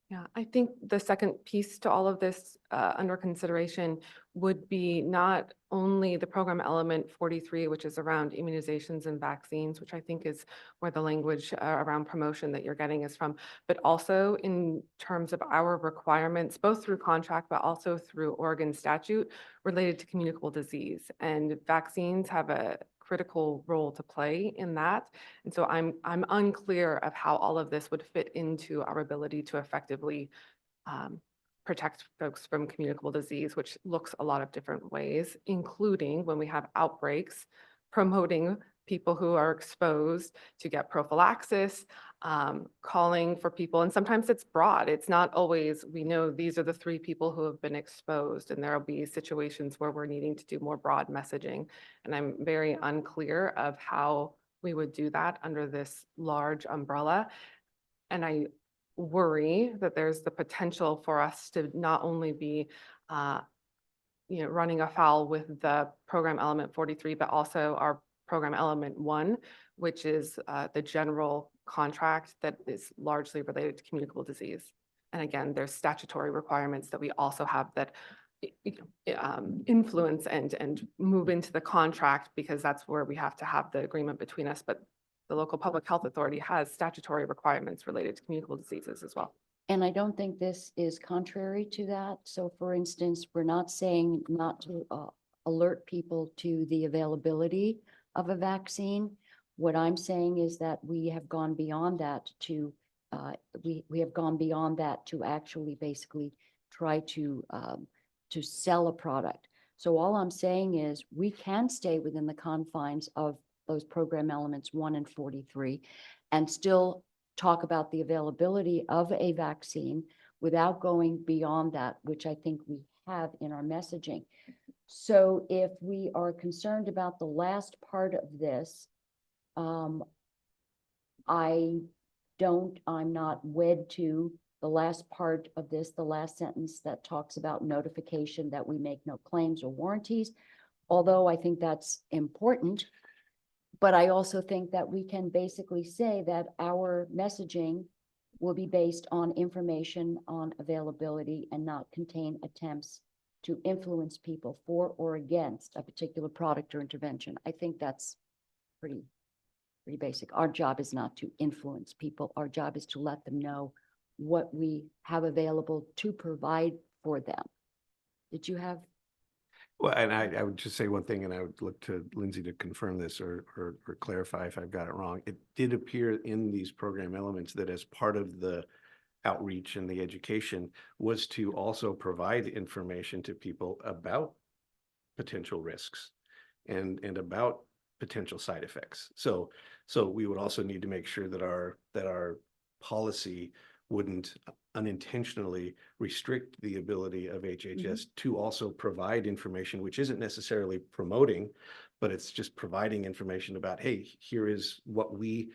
Yeah, I think the second piece to all of this under consideration would be not only the program element 43, which is around immunizations and vaccines, which I think is where the language around promotion that you're getting is from, but also in terms of our requirements, both through contract, but also through Oregon statute related to communicable disease. And vaccines have a critical role to play in that. And so I'm unclear of how all of this would fit into our ability to effectively protect folks from communicable disease, which looks a lot of different ways, including when we have outbreaks, promoting people who are exposed to get prophylaxis, calling for people, and sometimes it's broad. It's not always, we know these are the 3 people who have been exposed, and there'll be situations where we're needing to do more broad messaging. And I'm very unclear of how we would do that under this large umbrella. And I worry that there's the potential for us to not only be running afoul with the program element 43, but also our program element 1, which is the general contract that is largely related to communicable disease. And again, there's statutory requirements that we also have that influence and move into the contract, because that's where we have to have the agreement between us. But the local public health authority has statutory requirements related to communicable diseases as well. And I don't think this is contrary to that. So for instance, we're not saying not to alert people to the availability of a vaccine. What I'm saying is that we have gone beyond that to we have gone beyond that to actually basically try to sell a product. So all I'm saying is we can stay within the confines of those program elements 1 and 43 and still talk about the availability of a vaccine without going beyond that, which I think we have in our messaging. So if we are concerned about the last part of this, I'm not wed to the last part of this, the last sentence that talks about notification that we make no claims or warranties, although I think that's important. But I also think that we can basically say that our messaging will be based on information on availability and not contain attempts to influence people for or against a particular product or intervention. I think that's pretty basic. Our job is not to influence people. Our job is to let them know what we have available to provide for them. Did you have? Well, and I would just say one thing, and I would look to Lindsay to confirm this or clarify if I've got it wrong. It did appear in these program elements that as part of the outreach and the education was to also provide information to people about potential risks and about potential side effects. So we would also need to make sure that our policy wouldn't unintentionally restrict the ability of HHS to also provide information, which isn't necessarily promoting, but it's just providing information about, hey, here is what we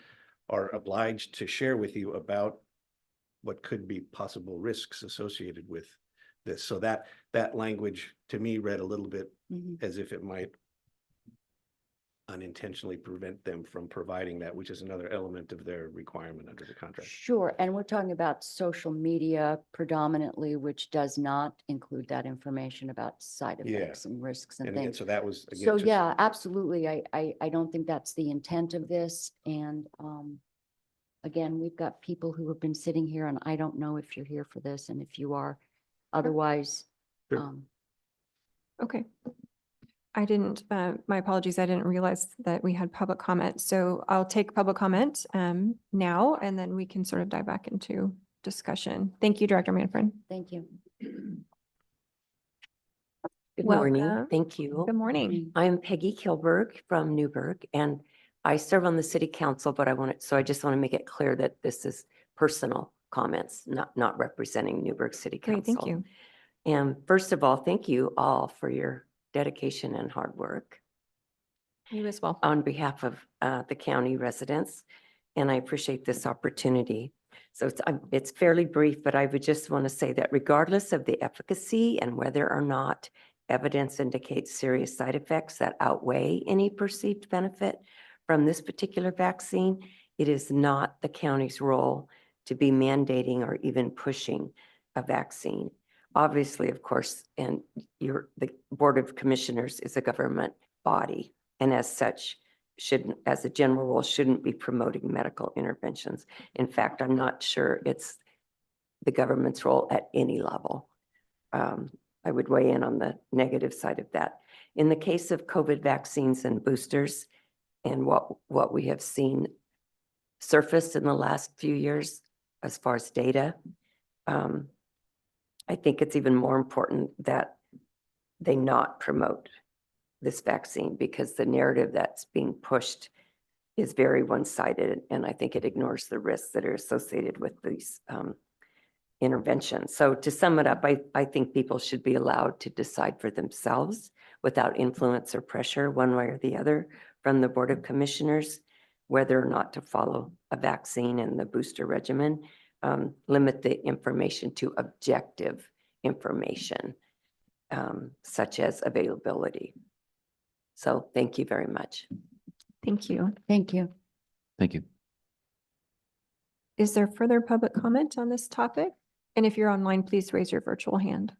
are obliged to share with you about what could be possible risks associated with this. So that language to me read a little bit as if it might unintentionally prevent them from providing that, which is another element of their requirement under the contract. Sure, and we're talking about social media predominantly, which does not include that information about side effects and risks and And again, things. so that was, again, So just- yeah, absolutely. I don't think that's the intent of this. And again, we've got people who have been sitting here, and I don't know if you're here for this, and if you are, otherwise. Sure. Okay. I didn't, my apologies, I didn't realize that we had public comment. So I'll take public comment now, and then we can sort of dive back into discussion. Thank you, Director Manfred. Thank you. Good morning. Welcome. Thank you. Good morning. I'm Peggy Kilberg from Newburgh, and I serve on the city council, but I just want to make it clear that this is personal comments, not representing Newburgh City Council. Great, thank you. And first of all, thank you all for your dedication and hard work You as well. on behalf of the county residents, and I appreciate this opportunity. So it's fairly brief, but I would just want to say that regardless of the efficacy and whether or not evidence indicates serious side effects that outweigh any perceived benefit from this particular vaccine, it is not the county's role to be mandating or even pushing a vaccine. Obviously, of course, and the Board of Commissioners is a government body, and as such, as a general rule, shouldn't be promoting medical interventions. In fact, I'm not sure it's the government's role at any level. I would weigh in on the negative side of that. In the case of COVID vaccines and boosters, and what we have seen surface in the last few years as far as data, I think it's even more important that they not promote this vaccine, because the narrative that's being pushed is very one-sided, and I think it ignores the risks that are associated with these interventions. So to sum it up, I think people should be allowed to decide for themselves without influence or pressure one way or the other from the Board of Commissioners, whether or not to follow a vaccine and the booster regimen. Limit the information to objective information, such as availability. So thank you very much. Thank you. Thank you. Thank you. Is there further public comment on this topic? And if you're online, please raise your virtual hand.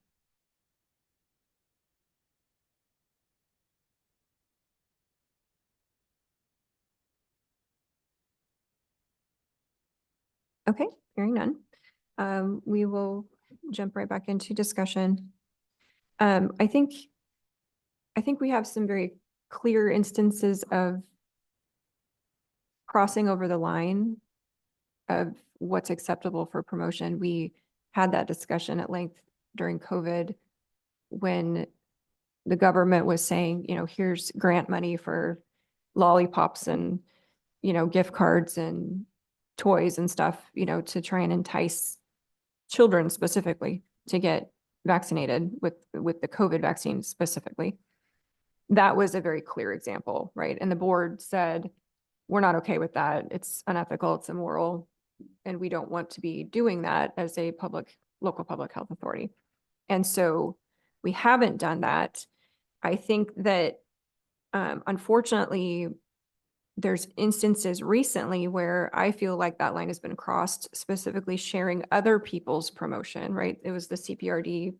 Okay, hearing none. We will jump right back into discussion. I think we have some very clear instances of crossing over the line of what's acceptable for promotion. We had that discussion at length during COVID when the government was saying, here's grant money for lollipops and, gift cards and toys and stuff, to try and entice children specifically to get vaccinated with the COVID vaccine specifically. That was a very clear example, right? And the board said, we're not okay with that. It's unethical, it's immoral, and we don't want to be doing that as a local public health authority. And so we haven't done that. I think that unfortunately, there's instances recently where I feel like that line has been crossed, specifically sharing other people's promotion, right? It was the CPRD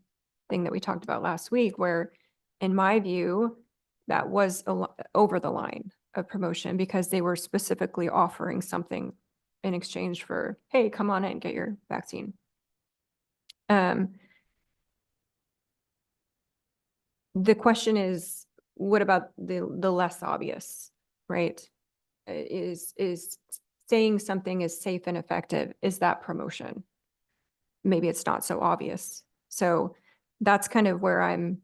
thing that we talked about last week, where in my view, that was over the line of promotion because they were specifically offering something in exchange for, hey, come on in, get your vaccine. The question is, what about the less obvious, right? Is saying something is safe and effective, is that promotion? Maybe it's not so obvious. So that's kind of where I'm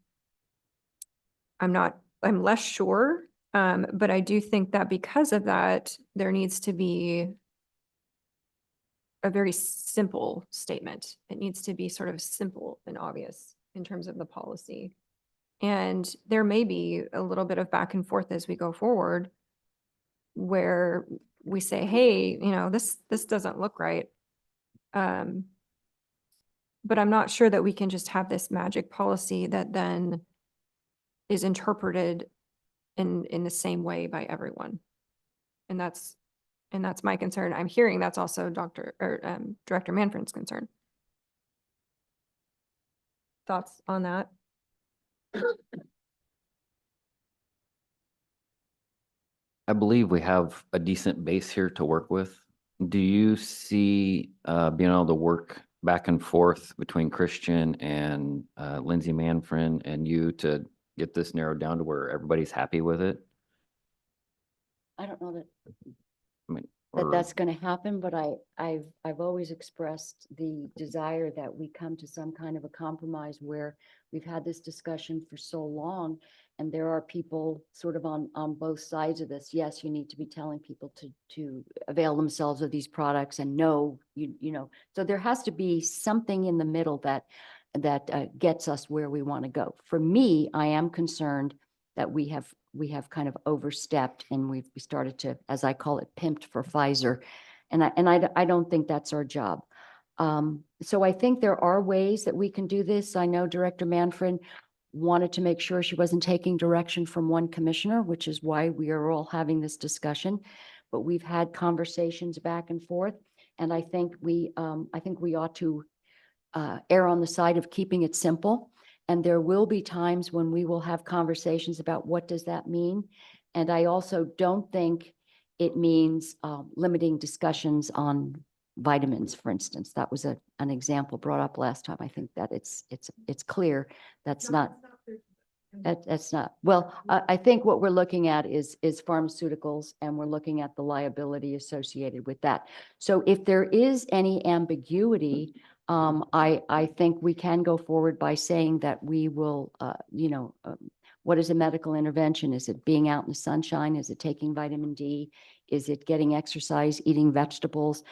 less sure. But I do think that because of that, there needs to be a very simple statement. It needs to be sort of simple and obvious in terms of the policy. And there may be a little bit of back and forth as we go forward where we say, hey, you know, this doesn't look right. But I'm not sure that we can just have this magic policy that then is interpreted in the same way by everyone. And that's my concern. I'm hearing that's also Director Manfred's concern. Thoughts on that? I believe we have a decent base here to work with. Do you see being able to work back and forth between Christian and Lindsay Manfred and you to get this narrowed down to where everybody's happy with it? I don't know that I mean, that or- that's going to happen, but I've always expressed the desire that we come to some kind of a compromise where we've had this discussion for so long, and there are people sort of on both sides of this. Yes, you need to be telling people to avail themselves of these products, and no, you know, so there has to be something in the middle that gets us where we want to go. For me, I am concerned that we have kind of overstepped, and we started to, as I call it, pimped for Pfizer. And I don't think that's our job. So I think there are ways that we can do this. I know Director Manfred wanted to make sure she wasn't taking direction from one commissioner, which is why we are all having this discussion. But we've had conversations back and forth. And I think we ought to err on the side of keeping it simple. And there will be times when we will have conversations about what does that mean. And I also don't think it means limiting discussions on vitamins, for instance. That was an example brought up last time. I think that it's clear that's not. That's not. Well, I think what we're looking at is pharmaceuticals, and we're looking at the liability associated with that. So if there is any ambiguity, I think we can go forward by saying that we will, what is a medical intervention? Is it being out in the sunshine? Is it taking vitamin D? Is it getting exercise, eating vegetables?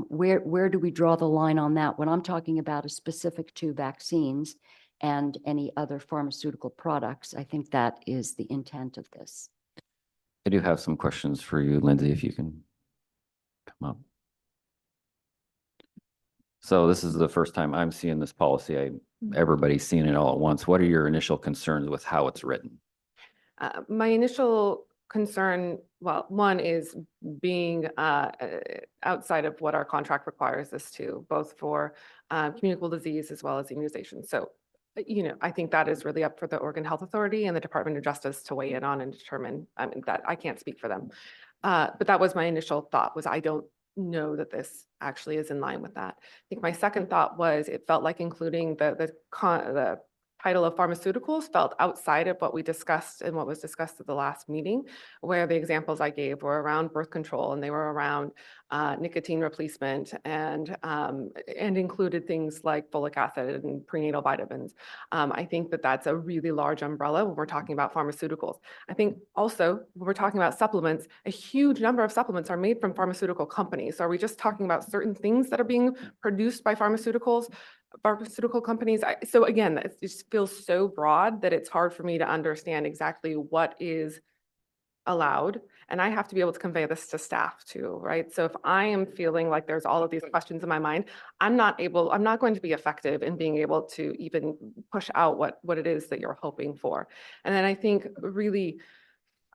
Where do we draw the line on that? What I'm talking about is specific to vaccines and any other pharmaceutical products. I think that is the intent of this. I do have some questions for you, Lindsay, if you can come up. So this is the first time I'm seeing this policy. Everybody's seeing it all at once. What are your initial concerns with how it's written? My initial concern, well, one is being outside of what our contract requires us to, both for communicable disease as well as immunization. So, I think that is really up for the Oregon Health Authority and the Department of Justice to weigh in on and determine. I mean, that I can't speak for them. But that was my initial thought, was I don't know that this actually is in line with that. I think my second thought was it felt like including the title of pharmaceuticals felt outside of what we discussed and what was discussed at the last meeting, where the examples I gave were around birth control, and they were around nicotine replacement, and included things like folic acid and prenatal vitamins. I think that that's a really large umbrella when we're talking about pharmaceuticals. I think also when we're talking about supplements, a huge number of supplements are made from pharmaceutical companies. So are we just talking about certain things that are being produced by pharmaceutical companies? So again, it just feels so broad that it's hard for me to understand exactly what is aloud, and I have to be able to convey this to staff too, right? So if I am feeling like there's all of these questions in my mind, I'm not going to be effective in being able to even push out what it is that you're hoping for. And then I think really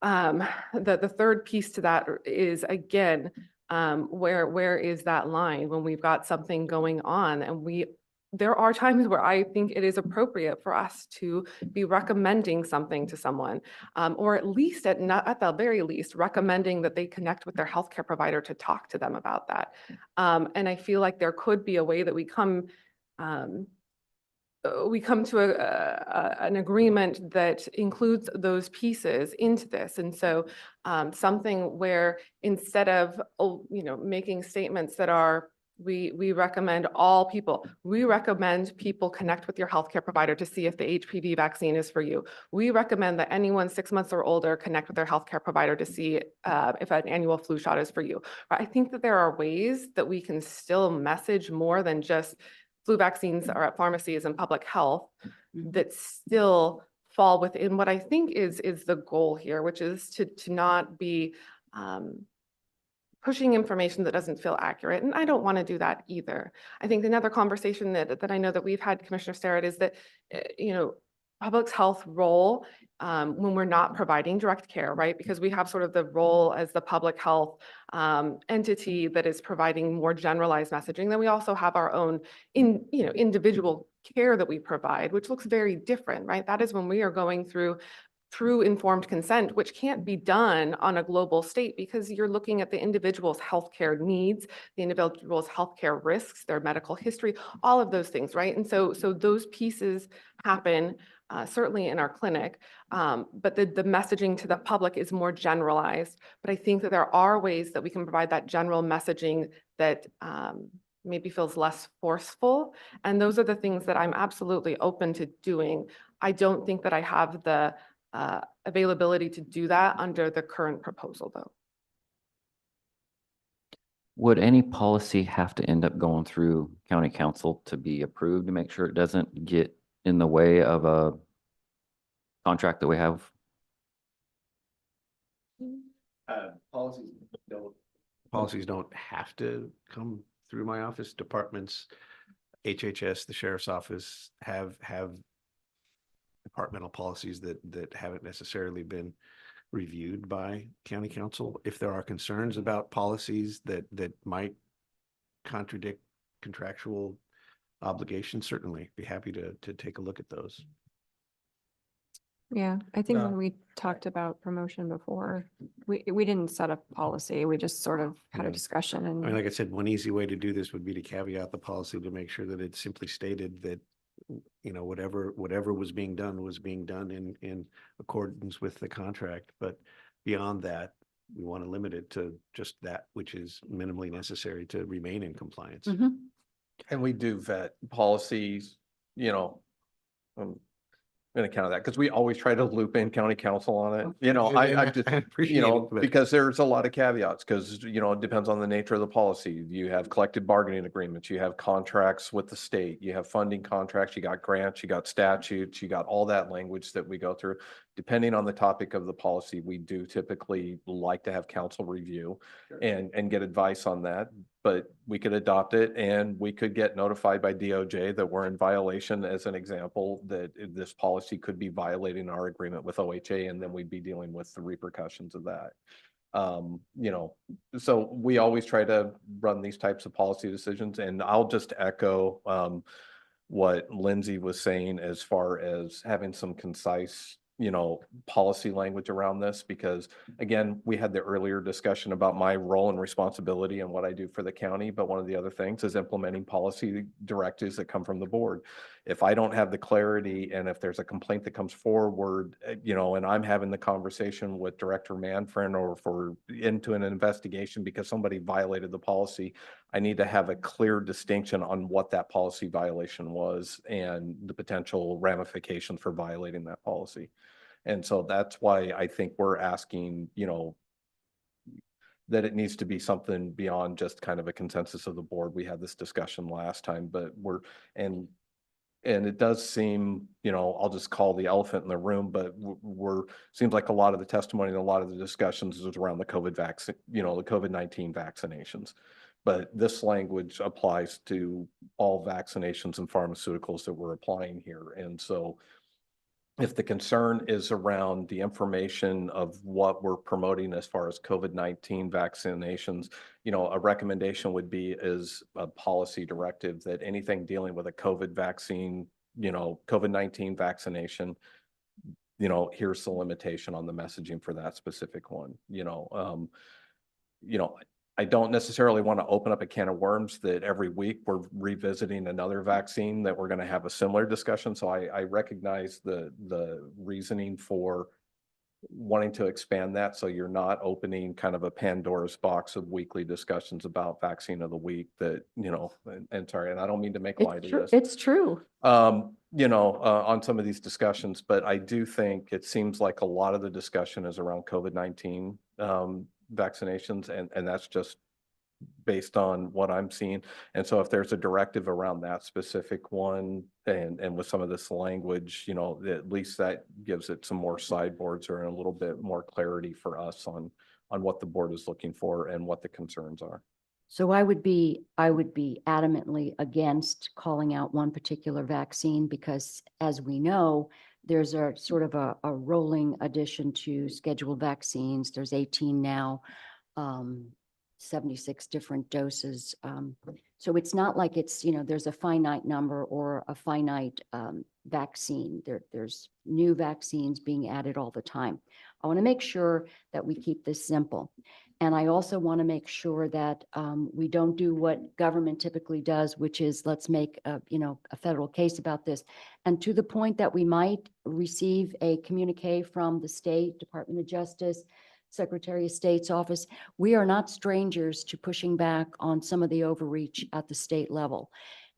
the third piece to that is, again, where is that line when we've got something going on? And there are times where I think it is appropriate for us to be recommending something to someone, or at least at the very least, recommending that they connect with their healthcare provider to talk to them about that. And I feel like there could be a way that we come to an agreement that includes those pieces into this. And so something where instead of, making statements that are, we recommend all people, we recommend people connect with your healthcare provider to see if the HPV vaccine is for you. We recommend that anyone 6 months or older connect with their healthcare provider to see if an annual flu shot is for you. I think that there are ways that we can still message more than just flu vaccines are at pharmacies and public health that still fall within what I think is the goal here, which is to not be pushing information that doesn't feel accurate. And I don't want to do that either. I think another conversation that I know that we've had, Commissioner Starrett, is that, public health role when we're not providing direct care, right? Because we have sort of the role as the public health entity that is providing more generalized messaging. Then we also have our own individual care that we provide, which looks very different, right? That is when we are going through true informed consent, which can't be done on a global state because you're looking at the individual's healthcare needs, the individual's healthcare risks, their medical history, all of those things, right? And so those pieces happen certainly in our clinic, but the messaging to the public is more generalized. But I think that there are ways that we can provide that general messaging that maybe feels less forceful. And those are the things that I'm absolutely open to doing. I don't think that I have the availability to do that under the current proposal, though. Would any policy have to end up going through county council to be approved to make sure it doesn't get in the way of a contract that we have? Policies don't have to come through my office. Departments, HHS, the sheriff's office have departmental policies that haven't necessarily been reviewed by county council. If there are concerns about policies that might contradict contractual obligations, certainly be happy to take a look at those. Yeah, I think when we talked about promotion before, we didn't set a policy. We just sort of had a Yeah. discussion I mean, and like I said, one easy way to do this would be to caveat the policy to make sure that it's simply stated that, whatever was being done in accordance with the contract. But beyond that, we want to limit it to just that which is minimally necessary to remain in compliance. And we do vet policies, I'm gonna count that because we always try to loop in county council on it. I just, appreciate it, but- because there's a lot of caveats because, it depends on the nature of the policy. You have collective bargaining agreements, you have contracts with the state, you have funding contracts, you got grants, you got statutes, you got all that language that we go through. Depending on the topic of the policy, we do typically like to have council review and get advice on that. But we could adopt it and we could get notified by DOJ that we're in violation, as an example, that this policy could be violating our agreement with OHA, and then we'd be dealing with the repercussions of that. So we always try to run these types of policy decisions, and I'll just echo what Lindsay was saying as far as having some concise policy language around this, because again, we had the earlier discussion about my role and responsibility and what I do for the county. But one of the other things is implementing policy directives that come from the board. If I don't have the clarity, and if there's a complaint that comes forward, and I'm having the conversation with Director Manfred or into an investigation because somebody violated the policy, I need to have a clear distinction on what that policy violation was and the potential ramifications for violating that policy. And so that's why I think we're asking, that it needs to be something beyond just kind of a consensus of the board. We had this discussion last time, but and it does seem, I'll just call the elephant in the room, but seems like a lot of the testimony and a lot of the discussions is around the COVID vaccine, the COVID-19 vaccinations. But this language applies to all vaccinations and pharmaceuticals that we're applying here. And so if the concern is around the information of what we're promoting as far as COVID-19 vaccinations, a recommendation would be is a policy directive that anything dealing with a COVID vaccine, COVID-19 vaccination, here's the limitation on the messaging for that specific one. I don't necessarily want to open up a can of worms that every week we're revisiting another vaccine that we're going to have a similar discussion. So I recognize the reasoning for wanting to expand that. So you're not opening kind of a Pandora's box of weekly discussions about vaccine of the week that, and sorry, and I don't mean to make light of this. It's true. On some of these discussions, but I do think it seems like a lot of the discussion is around COVID-19 vaccinations, and that's just based on what I'm seeing. And so if there's a directive around that specific one and with some of this language, at least that gives it some more sideboards or a little bit more clarity for us on what the board is looking for and what the concerns are. So I would be adamantly against calling out one particular vaccine because, as we know, there's a sort of a rolling addition to scheduled vaccines. There's 18 now, 76 different doses. So it's not like it's, there's a finite number or a finite vaccine. There's new vaccines being added all the time. I want to make sure that we keep this simple. And I also want to make sure that we don't do what government typically does, which is let's make a federal case about this. And to the point that we might receive a communique from the State Department of Justice, Secretary of State's office, we are not strangers to pushing back on some of the overreach at the state level.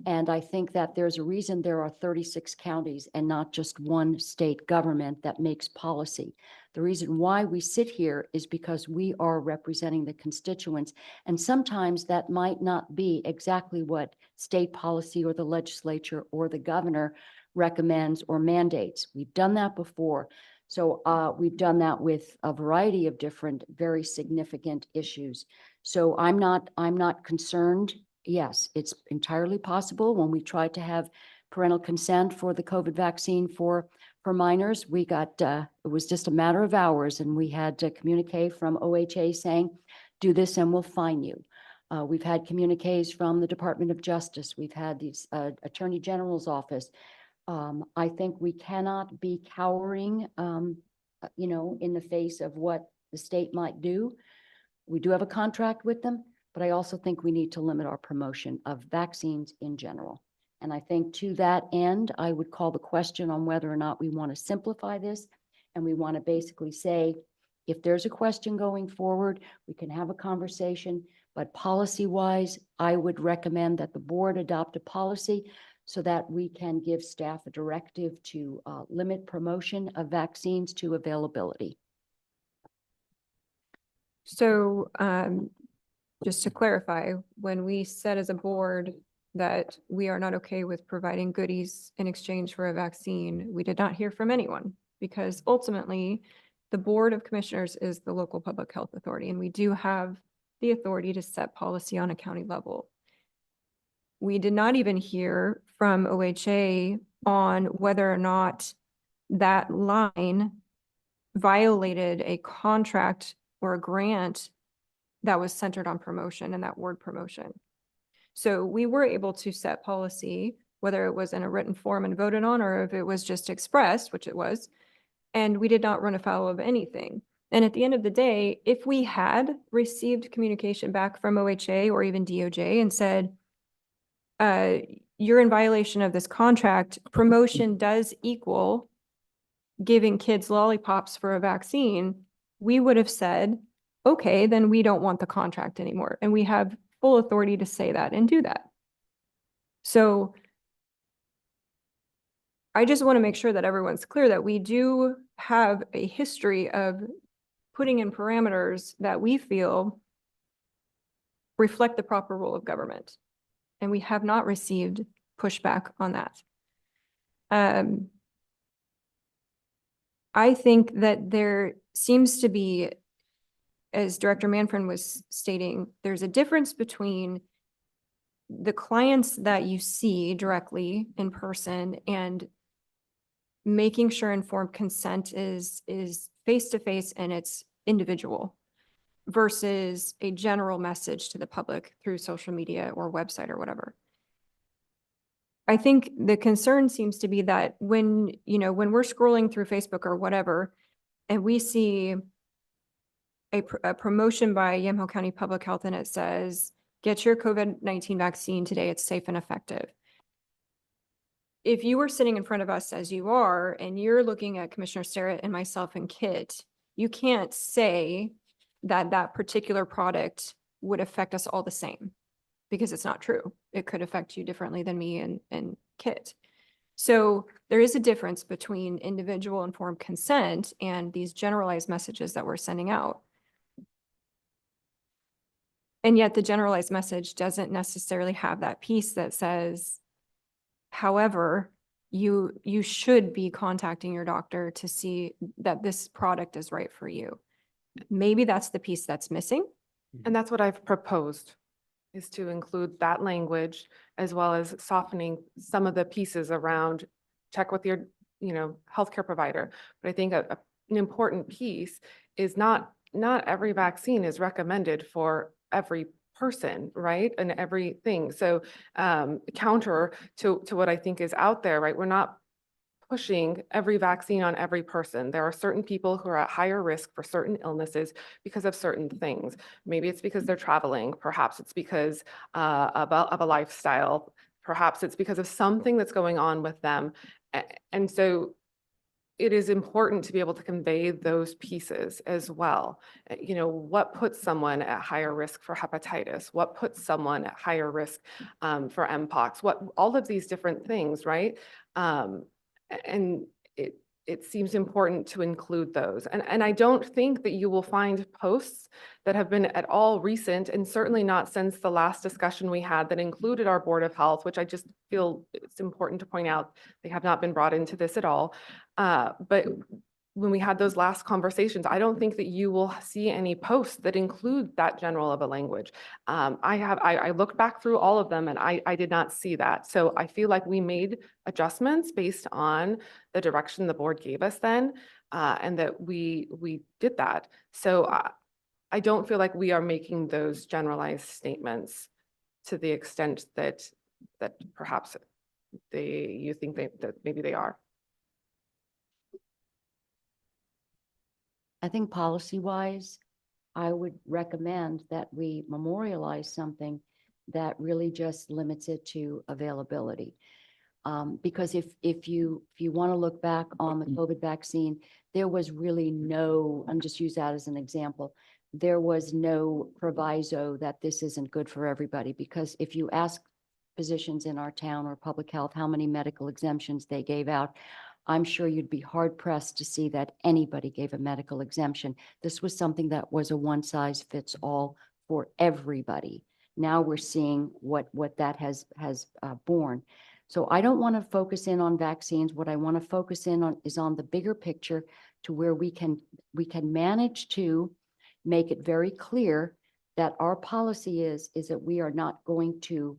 And I think that there's a reason there are 36 counties and not just one state government that makes policy. The reason why we sit here is because we are representing the constituents. And sometimes that might not be exactly what state policy or the legislature or the governor recommends or mandates. We've done that before. So we've done that with a variety of different, very significant issues. So I'm not concerned. Yes, it's entirely possible. When we tried to have parental consent for the COVID vaccine for minors, we got, it was just a matter of hours, and we had to communicate from OHA saying, do this and we'll fine you. We've had communiques from the Department of Justice. We've had the Attorney General's office. I think we cannot be cowering, in the face of what the state might do. We do have a contract with them, but I also think we need to limit our promotion of vaccines in general. And I think to that end, I would call the question on whether or not we want to simplify this. And we want to basically say, if there's a question going forward, we can have a conversation, but policy-wise, I would recommend that the board adopt a policy so that we can give staff a directive to limit promotion of vaccines to availability. So just to clarify, when we said as a board that we are not okay with providing goodies in exchange for a vaccine, we did not hear from anyone, because ultimately the Board of Commissioners is the local public health authority, and we do have the authority to set policy on a county level. We did not even hear from OHA on whether or not that line violated a contract or a grant that was centered on promotion and that word promotion. So we were able to set policy, whether it was in a written form and voted on, or if it was just expressed, which it was, and we did not run afoul of anything. And at the end of the day, if we had received communication back from OHA or even DOJ and said, you're in violation of this contract, promotion does equal giving kids lollipops for a vaccine, we would have said, okay, then we don't want the contract anymore. And we have full authority to say that and do that. So I just want to make sure that everyone's clear that we do have a history of putting in parameters that we feel reflect the proper role of government. And we have not received pushback on that. I think that there seems to be, as Director Manfred was stating, there's a difference between the clients that you see directly in person and making sure informed consent is face-to-face and it's individual versus a general message to the public through social media or website or whatever. I think the concern seems to be that when we're scrolling through Facebook or whatever, and we see a promotion by Yamhill County Public Health and it says, get your COVID-19 vaccine today, it's safe and effective. If you were sitting in front of us as you are, and you're looking at Commissioner Starrett and myself and Kit, you can't say that that particular product would affect us all the same because it's not true. It could affect you differently than me and Kit. So there is a difference between individual informed consent and these generalized messages that we're sending out. And yet the generalized message doesn't necessarily have that piece that says, however, you should be contacting your doctor to see that this product is right for you. Maybe that's the piece that's missing. And that's what I've proposed, is to include that language as well as softening some of the pieces around check with your, healthcare provider. But I think an important piece is not every vaccine is recommended for every person, right? And everything. So counter to what I think is out there, right? We're not pushing every vaccine on every person. There are certain people who are at higher risk for certain illnesses because of certain things. Maybe it's because they're traveling. Perhaps it's because of a lifestyle. Perhaps it's because of something that's going on with them. And so it is important to be able to convey those pieces as well. What puts someone at higher risk for hepatitis? What puts someone at higher risk for Mpox? All of these different things, right? And it seems important to include those. And I don't think that you will find posts that have been at all recent, and certainly not since the last discussion we had that included our Board of Health, which I just feel it's important to point out, they have not been brought into this at all. But when we had those last conversations, I don't think that you will see any posts that include that general of a language. I looked back through all of them and I did not see that. So I feel like we made adjustments based on the direction the board gave us then, and that we did that. So I don't feel like we are making those generalized statements to the extent that perhaps you think that maybe they are. I think policy-wise, I would recommend that we memorialize something that really just limits it to availability. Because if you want to look back on the COVID vaccine, there was really no, I'm just use that as an example, there was no proviso that this isn't good for everybody. Because if you ask physicians in our town or public health how many medical exemptions they gave out, I'm sure you'd be hard pressed to see that anybody gave a medical exemption. This was something that was a one size fits all for everybody. Now we're seeing what that has borne. So I don't want to focus in on vaccines. What I want to focus in on is on the bigger picture, to where we can manage to make it very clear that our policy is that we are not going to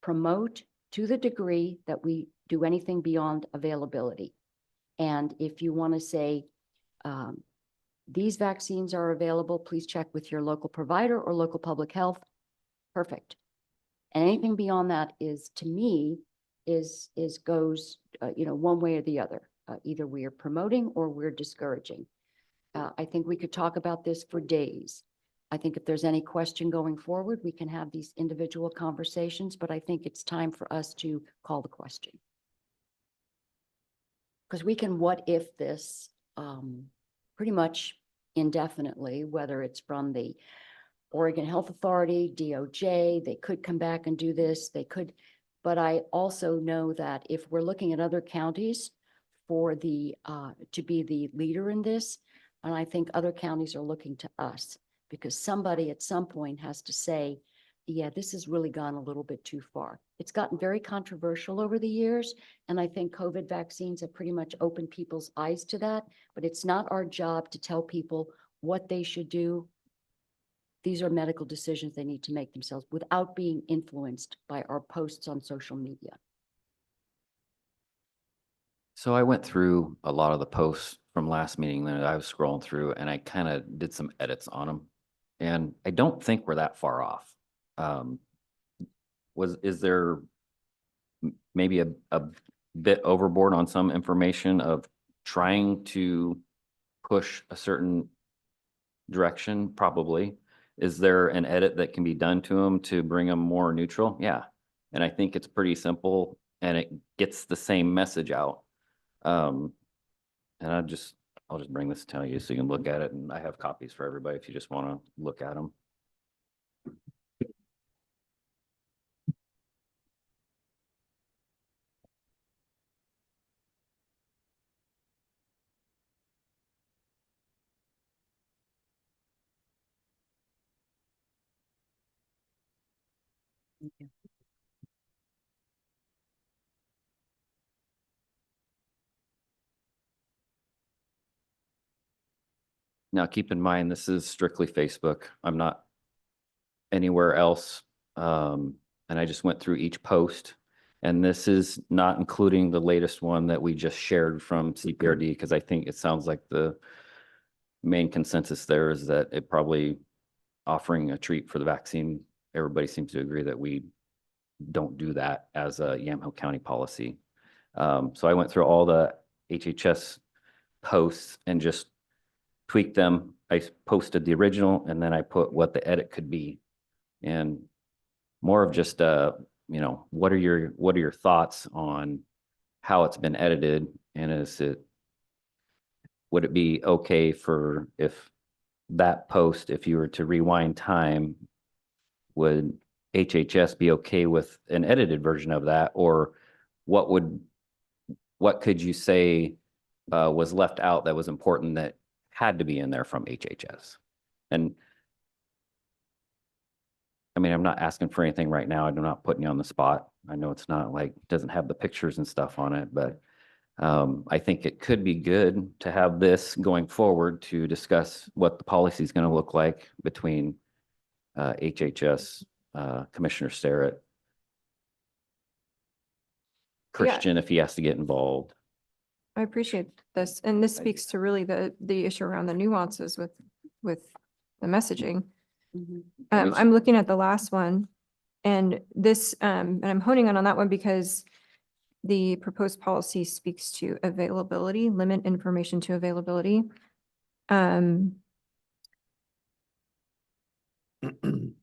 promote to the degree that we do anything beyond availability. And if you want to say, these vaccines are available, please check with your local provider or local public health, perfect. And anything beyond that is, to me, goes, one way or the other. Either we are promoting or we're discouraging. I think we could talk about this for days. I think if there's any question going forward, we can have these individual conversations, but I think it's time for us to call the question. Because we can what if this pretty much indefinitely, whether it's from the Oregon Health Authority, DOJ, they could come back and do this, they could. But I also know that if we're looking at other counties for to be the leader in this, and I think other counties are looking to us, because somebody at some point has to say, yeah, this has really gone a little bit too far. It's gotten very controversial over the years, and I think COVID vaccines have pretty much opened people's eyes to that, but it's not our job to tell people what they should do. These are medical decisions they need to make themselves without being influenced by our posts on social media. So I went through a lot of the posts from last meeting that I was scrolling through, and I kind of did some edits on them. And I don't think we're that far off. Is there maybe a bit overboard on some information of trying to push a certain direction? Probably. Is there an edit that can be done to them to bring them more neutral? Yeah. And I think it's pretty simple and it gets the same message out. And I'll just bring this to tell you so you can look at it, and I have copies for everybody if you just want to look at them. Thank you. Now, keep in mind, this is strictly Facebook. I'm not anywhere else. And I just went through each post. And this is not including the latest one that we just shared from CPRD, because I think it sounds like the main consensus there is that it probably offering a treat for the vaccine. Everybody seems to agree that we don't do that as a Yamhill County policy. So I went through all the HHS posts and just tweaked them. I posted the original and then I put what the edit could be, and more of just you know, what are your thoughts on how it's been edited, and would it be okay for if that post, if you were to rewind time, would HHS be okay with an edited version of that, or what could you say was left out that was important that had to be in there from HHS? And I mean, I'm not asking for anything right now. I'm not putting you on the spot. I know it's not like, doesn't have the pictures and stuff on it, but I think it could be good to have this going forward to discuss what the policy is going to look like between HHS, Commissioner Starrett, Christian, if he has to get involved. I appreciate this, and this speaks to really the issue around the nuances with the messaging. Mhm. I'm looking at the last one, and this, and I'm honing in on that one because the proposed policy speaks to availability, limit information to availability.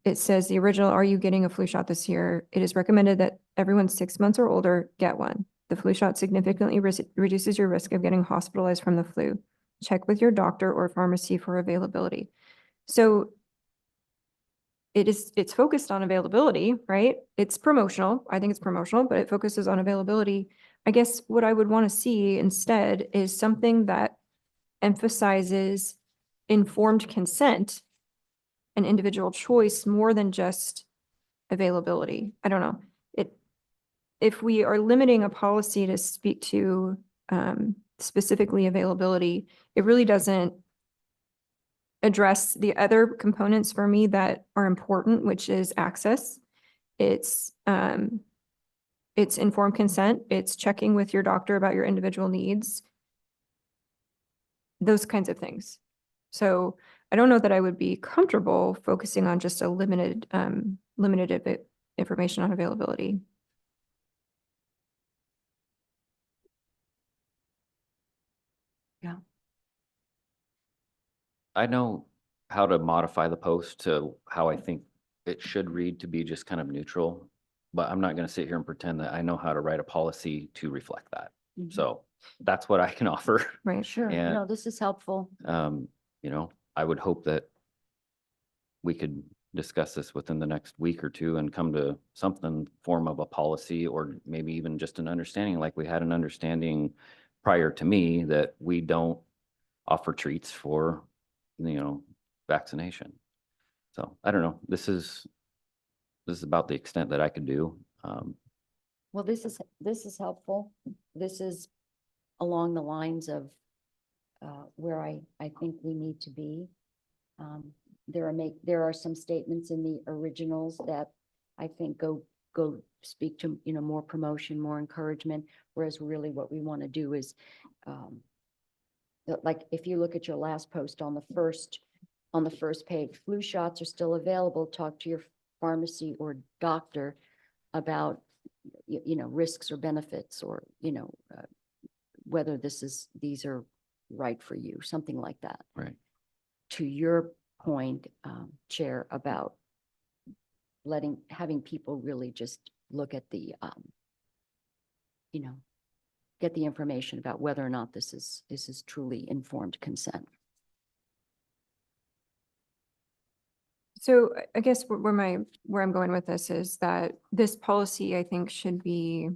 It says the original, "Are you getting a flu shot this year? It is recommended that everyone 6 months or older get one. The flu shot significantly reduces your risk of getting hospitalized from the flu. Check with your doctor or pharmacy for availability." So it's focused on availability, right? It's promotional. I think it's promotional, but it focuses on availability. I guess what I would want to see instead is something that emphasizes informed consent and individual choice more than just availability. I don't know. If we are limiting a policy to speak to specifically availability, it really doesn't address the other components for me that are important, which is access. It's informed consent. It's checking with your doctor about your individual needs. Those kinds of things. So I don't know that I would be comfortable focusing on just a limited information on availability. Yeah. I know how to modify the post to how I think it should read to be just kind of neutral, but I'm not going to sit here and pretend that I know how to write a policy to reflect that. Mhm. So that's what I can offer. Right. Sure, And- no, this is helpful. You know, I would hope that we could discuss this within the next week or two and come to something form of a policy, or maybe even just an understanding, like we had an understanding prior to me that we don't offer treats for, you know, vaccination. So I don't know. This is this is about the extent that I could do. Well, this is helpful. This is along the lines of where I think we need to be. There are some statements in the originals that I think go speak to, more promotion, more encouragement, whereas really what we want to do is like, if you look at your last post on the first page, flu shots are still available. Talk to your pharmacy or doctor about, risks or benefits, or, whether these are right for you, something like that. Right. To your point, Chair, about having people really just look at the, get the information about whether or not this is truly informed consent. So I guess where I'm going with this is that this policy, I think, should be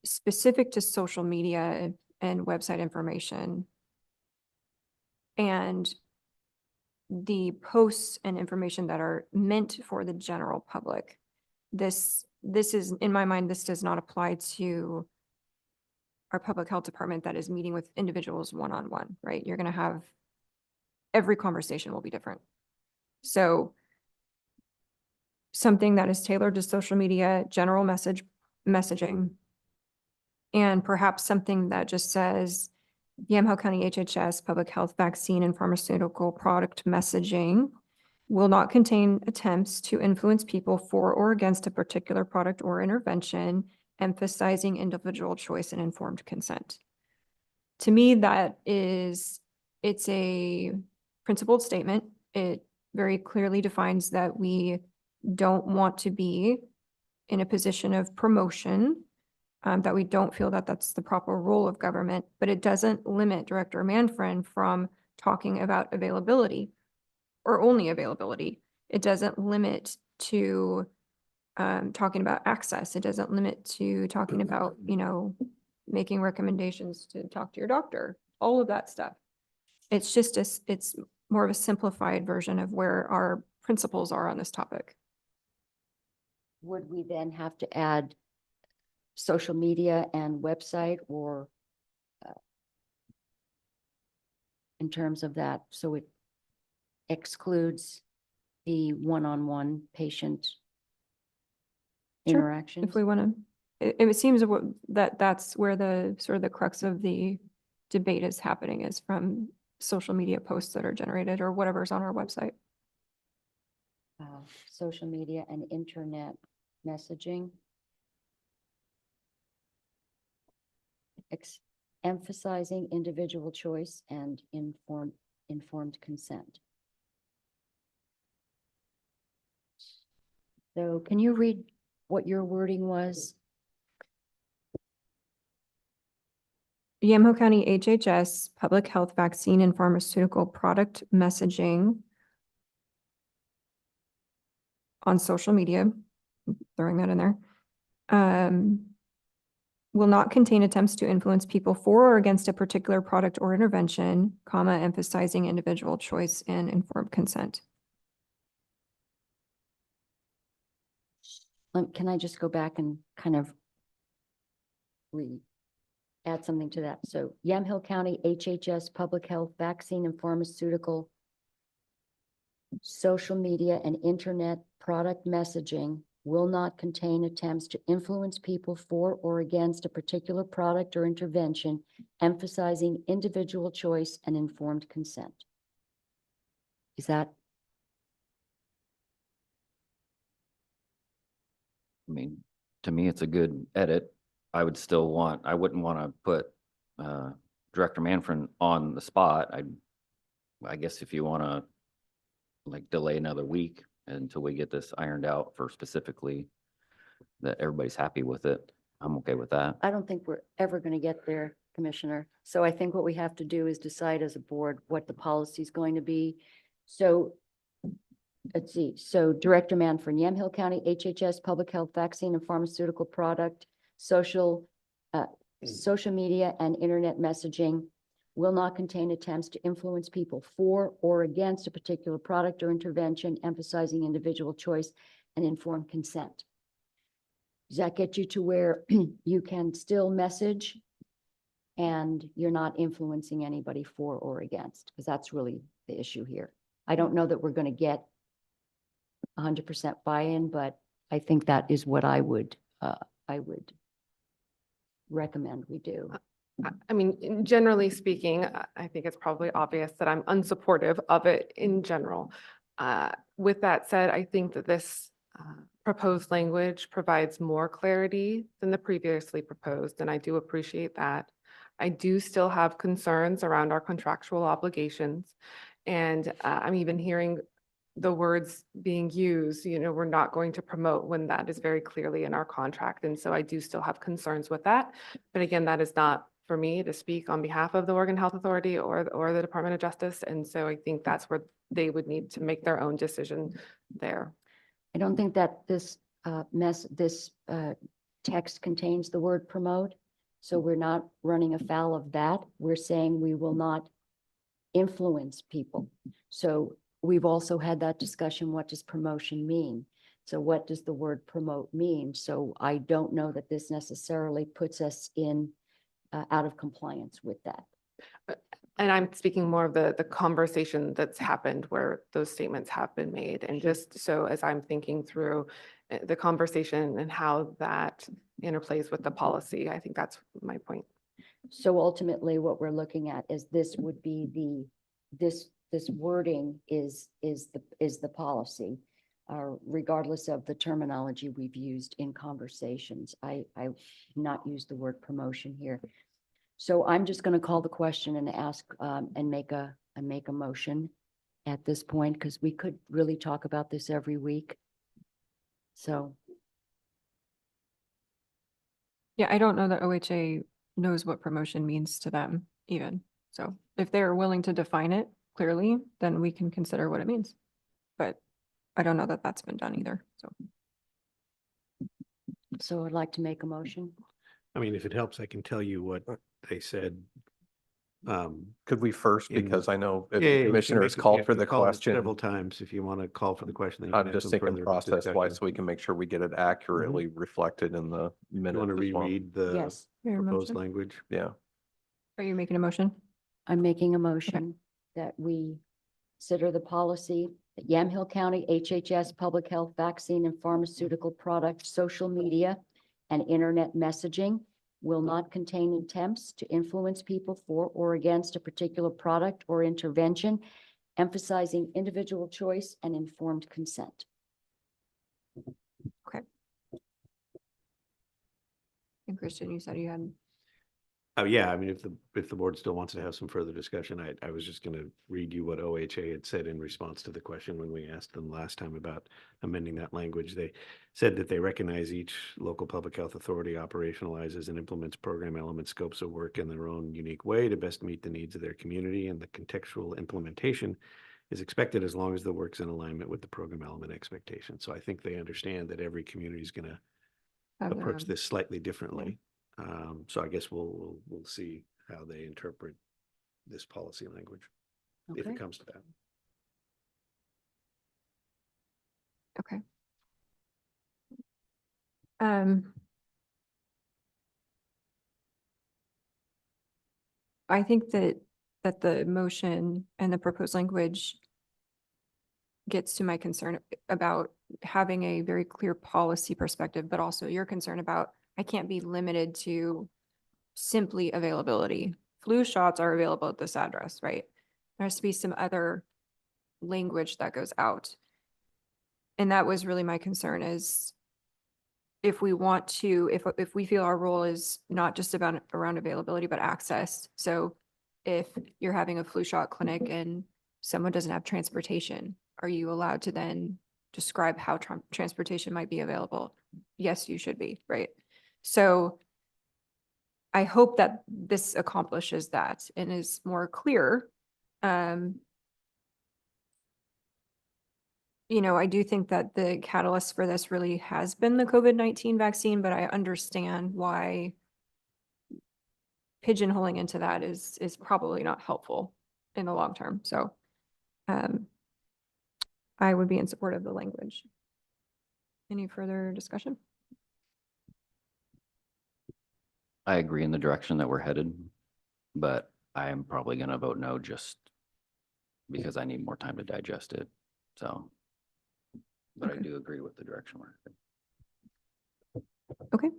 specific to social media and website information. And the posts and information that are meant for the general public. This is, in my mind, this does not apply to our public health department that is meeting with individuals one-on-one, right? You're going to have, every conversation will be different. So something that is tailored to social media, general messaging, and perhaps something that just says Yamhill County HHS public health vaccine and pharmaceutical product messaging will not contain attempts to influence people for or against a particular product or intervention, emphasizing individual choice and informed consent. To me, it's a principled statement. It very clearly defines that we don't want to be in a position of promotion, that we don't feel that that's the proper role of government, but it doesn't limit Director Manfred from talking about availability or only availability. It doesn't limit to talking about access. It doesn't limit to talking about, making recommendations to talk to your doctor, all of that stuff. It's just, it's more of a simplified version of where our principles are on this topic. Would we then have to add social media and website, or in terms of that, so it excludes the one-on-one patient Sure. interactions? If we want to, it seems that's where the sort of the crux of the debate is happening, is from social media posts that are generated or whatever's on our website. Social media and internet messaging. Emphasizing individual choice and informed consent. So can you read what your wording was? Yamhill County HHS public health vaccine and pharmaceutical product messaging on social media, throwing that in there, will not contain attempts to influence people for or against a particular product or intervention, emphasizing individual choice and informed consent. Can I just go back and kind of add something to that? So Yamhill County HHS public health vaccine and pharmaceutical social media and internet product messaging will not contain attempts to influence people for or against a particular product or intervention, emphasizing individual choice and informed consent. Is that? I mean, to me, it's a good edit. I wouldn't want to put Director Manfred on the spot. I guess if you want to delay another week until we get this ironed out for specifically that everybody's happy with it, I'm okay with that. I don't think we're ever going to get there, Commissioner. So I think what we have to do is decide as a board what the policy is going to be. So let's see. So Director Manfred, Yamhill County HHS public health vaccine and pharmaceutical product, social media and internet messaging will not contain attempts to influence people for or against a particular product or intervention, emphasizing individual choice and informed consent. Does that get you to where you can still message and you're not influencing anybody for or against? Because that's really the issue here. I don't know that we're going to get 100% buy-in, but I think that is what I would recommend we do. I mean, generally speaking, I think it's probably obvious that I'm unsupportive of it in general. With that said, I think that this proposed language provides more clarity than the previously proposed, and I do appreciate that. I do still have concerns around our contractual obligations, and I'm even hearing the words being used, we're not going to promote when that is very clearly in our contract. And so I do still have concerns with that. But again, that is not for me to speak on behalf of the Oregon Health Authority or the Department of Justice. And so I think that's where they would need to make their own decision there. I don't think that this text contains the word promote. So we're not running afoul of that. We're saying we will not influence people. So we've also had that discussion. What does promotion mean? So what does the word promote mean? So I don't know that this necessarily puts us in out of compliance with that. And I'm speaking more of the conversation that's happened where those statements have been made. And just so as I'm thinking through the conversation and how that interplays with the policy, I think that's my point. So ultimately what we're looking at is this would be this wording is the policy, regardless of the terminology we've used in conversations. I've not used the word promotion here. So I'm just going to call the question and ask and make a motion at this point, because we could really talk about this every week. So. Yeah, I don't know that OHA knows what promotion means to them even. So if they're willing to define it clearly, then we can consider what it means. But I don't know that that's been done either. So I'd like to make a motion. I mean, if it helps, I can tell you what they said. Could we first, in- because I know Yeah, if you the can commissioners make it- called you for have to the call it question. several times if you want to call for the question. then you can I'm have just some thinking further process wise, discussion. so we can make sure we get it accurately reflected in the You minutes want to as well. reread the Yes, Your proposed motion? language? Yeah. Are you making a motion? I'm making a motion that we consider the policy that Yamhill County HHS Public Health Vaccine and Pharmaceutical Product Social Media and Internet Messaging will not contain attempts to influence people for or against a particular product or intervention, emphasizing individual choice and informed consent. And Christian, you said you had. Oh, yeah, I mean, if the board still wants to have some further discussion, I was just gonna read you what OHA had said in response to the question when we asked them last time about amending that language. They said that they recognize each local public health authority operationalizes and implements program element scopes of work in their own unique way to best meet the needs of their community, and the contextual implementation is expected as long as the work's in alignment with the program element expectation. So I think they understand that every community is gonna approach this slightly differently. So I guess we'll see how they interpret this policy language if Okay. it comes to that. Okay. I think that the motion and the proposed language gets to my concern about having a very clear policy perspective, but also your concern about I can't be limited to simply availability. Flu shots are available at this address, right? There has to be some other language that goes out. And that was really my concern is if we want to, if we feel our role is not just about around availability, but access. So if you're having a flu shot clinic and someone doesn't have transportation, are you allowed to then describe how transportation might be available? Yes, you should be, right? So I hope that this accomplishes that and is more clear. I do think that the catalyst for this really has been the COVID-19 vaccine, but I understand why pigeonholing into that is probably not helpful in the long term. So I would be in support of the language. Any further discussion? I agree in the direction that we're headed, but I am probably gonna vote no just because I need more time to digest it, so. But I Okay. do agree with the direction we're headed. Okay.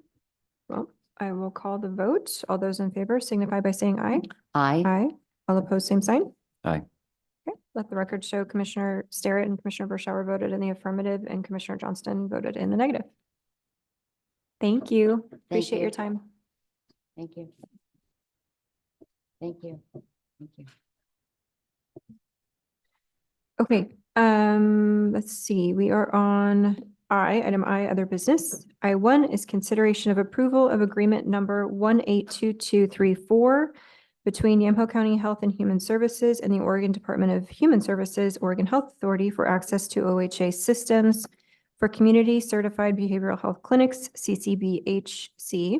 Well, I will call the vote. All those in favor signify by saying aye. Aye. Aye. All opposed, same sign. Aye. Okay, let the record show Commissioner Starrett and Commissioner Burschauer voted in the affirmative and Commissioner Johnston voted in the negative. Thank you. Appreciate your you. time. Thank you. Thank you. Thank you. Okay, let's see, we are on item I, other business. I1 is consideration of approval of agreement number 182234 between Yamhill County Health and Human Services and the Oregon Department of Human Services, Oregon Health Authority for access to OHA systems for Community Certified Behavioral Health Clinics, CCBHC,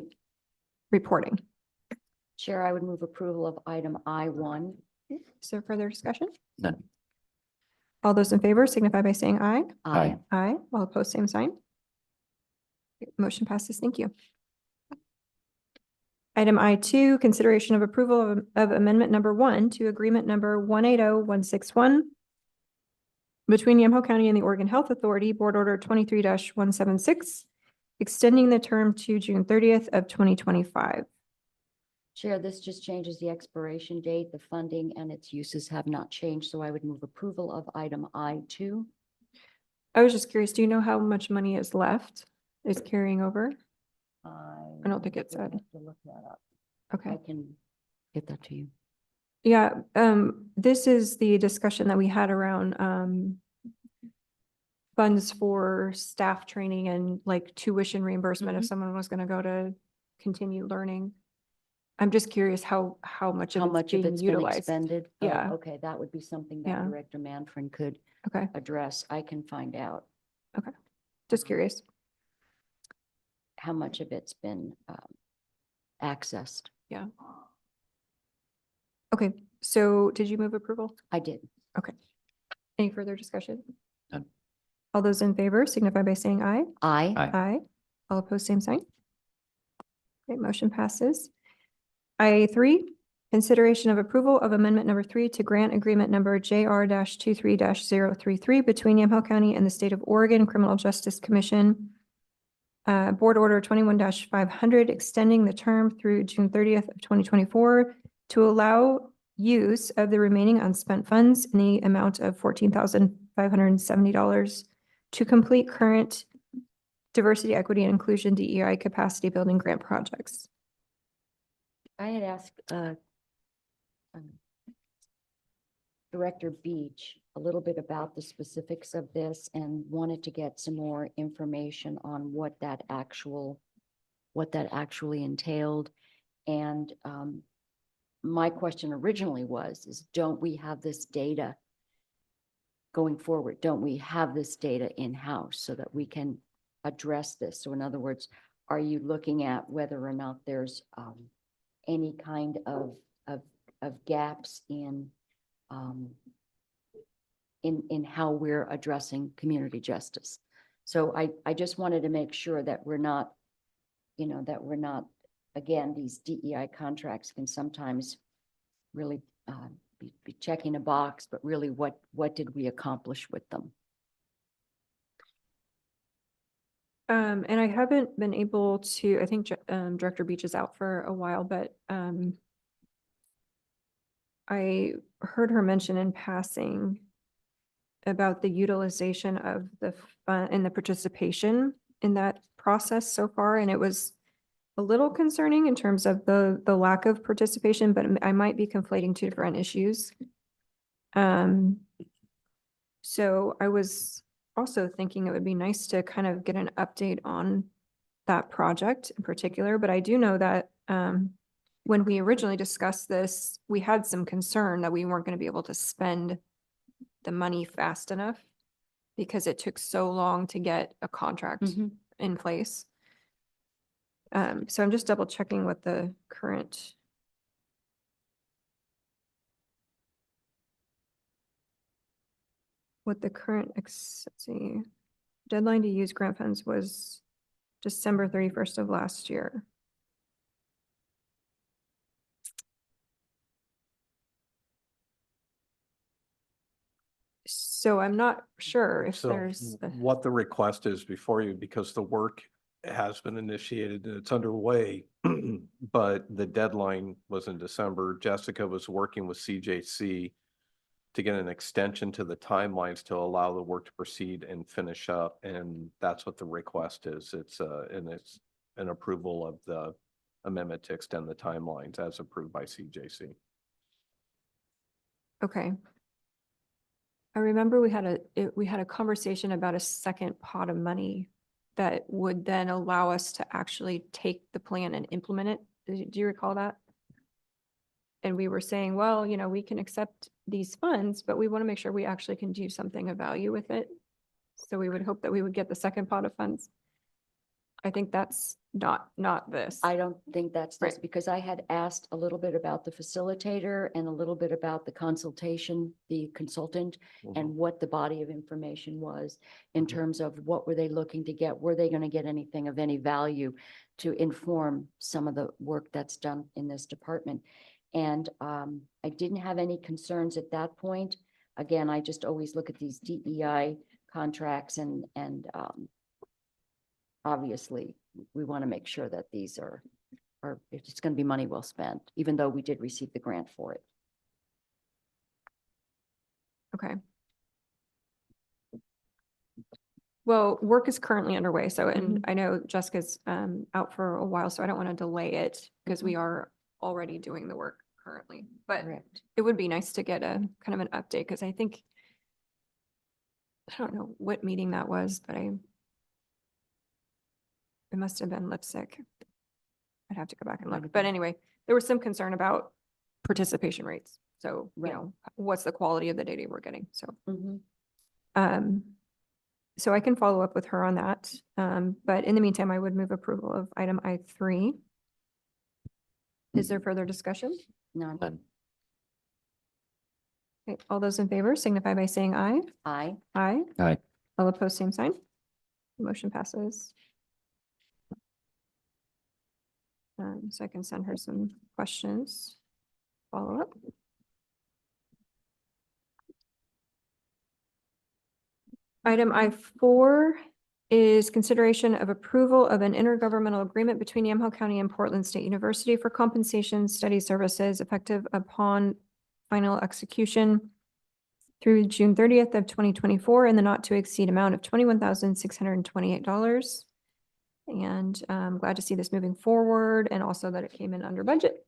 reporting. Chair, I would move approval of item I1. Is there further discussion? None. All those in favor signify by saying aye. Aye. Aye. All opposed, same sign. Motion passes. Thank you. Item I2, consideration of approval of amendment number 1 to agreement number 180161 between Yamhill County and the Oregon Health Authority, Board Order 23-176, extending the term to June 30th of 2025. Chair, this just changes the expiration date. The funding and its uses have not changed, so I would move approval of item I2. I was just curious, do you know how much money is left, is carrying over? I don't think it would said. have to look that up. Okay. I can get that to you. Yeah, this is the discussion that we had around funds for staff training and like tuition reimbursement if Mhm. someone was gonna go to continue learning. I'm just curious how much How of much it's of being it's been utilized. expended? Oh, Yeah. okay, that would be something that Yeah. Director Manfred could Okay, address. I can find out just curious. how much of it's been accessed. Yeah. Okay, so did you move approval? I did. Any further discussion? None. All those in favor signify by saying aye. Aye. Aye. Aye. All opposed, same sign. Okay, motion passes. I3, consideration of approval of amendment number 3 to grant agreement number JR-23-033 between Yamhill County and the State of Oregon Criminal Justice Commission. Board Order 21-500, extending the term through June 30th of 2024 to allow use of the remaining unspent funds in the amount of $14,570 to complete current diversity, equity, and inclusion DEI capacity building grant projects. I had asked Director Beach a little bit about the specifics of this and wanted to get some more information on what that actually entailed. And my question originally is don't we have this data going forward? Don't we have this data in-house so that we can address this? So in other words, are you looking at whether or not there's any kind of gaps in how we're addressing community justice? So I just wanted to make sure that we're not, again, these DEI contracts can sometimes really be checking a box, but really what did we accomplish with them? And I haven't been able to, I think Director Beach is out for a while, but I heard her mention in passing about the utilization of the and the participation in that process so far, and it was a little concerning in terms of the lack of participation, but I might be conflating two different issues. So I was also thinking it would be nice to kind of get an update on that project in particular, but I do know that when we originally discussed this, we had some concern that we weren't going to be able to spend the money fast enough because it took so long to get a contract in place. So I'm just double checking what the current what the current, let's see, deadline to use grant funds was December 31st of last year. So I'm not sure if So there's, what the request is before you, because the work has been initiated and it's underway, but the deadline was in December. Jessica was working with CJC to get an extension to the timelines to allow the work to proceed and finish up. And that's what the request is. It's an approval of the amendment to extend the timelines as approved by CJC. okay. I remember we had a conversation about a second pot of money that would then allow us to actually take the plan and implement it. Do you recall that? And we were saying, well, you know, we can accept these funds, but we want to make sure we actually can do something of value with it. So we would hope that we would get the second pot of funds. I think that's not this. I don't think that's this, Right. because I had asked a little bit about the facilitator and a little bit about the consultation, the consultant, and what the body of information was in terms of what were they looking to get? Were they going to get anything of any value to inform some of the work that's done in this department? And I didn't have any concerns at that point. Again, I just always look at these DEI contracts and obviously we want to make sure that these are it's going to be money well spent, even though we did receive the grant for it. Okay. Well, work is currently underway. So, and I know Jessica's out for a while, so I don't want to delay it because we are already doing the work currently. But Correct. it would be nice to get a kind of an update because I think, I don't know what meeting that was, but it must have been lipstick. I'd have to go back and Might look. have But been. anyway, there was some concern about participation rates. So, you Right. know, what's the quality of the data we're getting? So, Mhm. so I can follow up with her on that. But in the meantime, I would move approval of item I3. Is there further discussion? None. None. Okay, all those in favor signify by saying aye. Aye. Aye. Aye. All opposed, same sign. Motion passes. So I can send her some questions. Follow up. Item I4 is consideration of approval of an intergovernmental agreement between Yamhill County and Portland State University for compensation study services effective upon final execution through June 30th of 2024 in the not to exceed amount of $21,628. And I'm glad to see this moving forward and also that it came in under budget.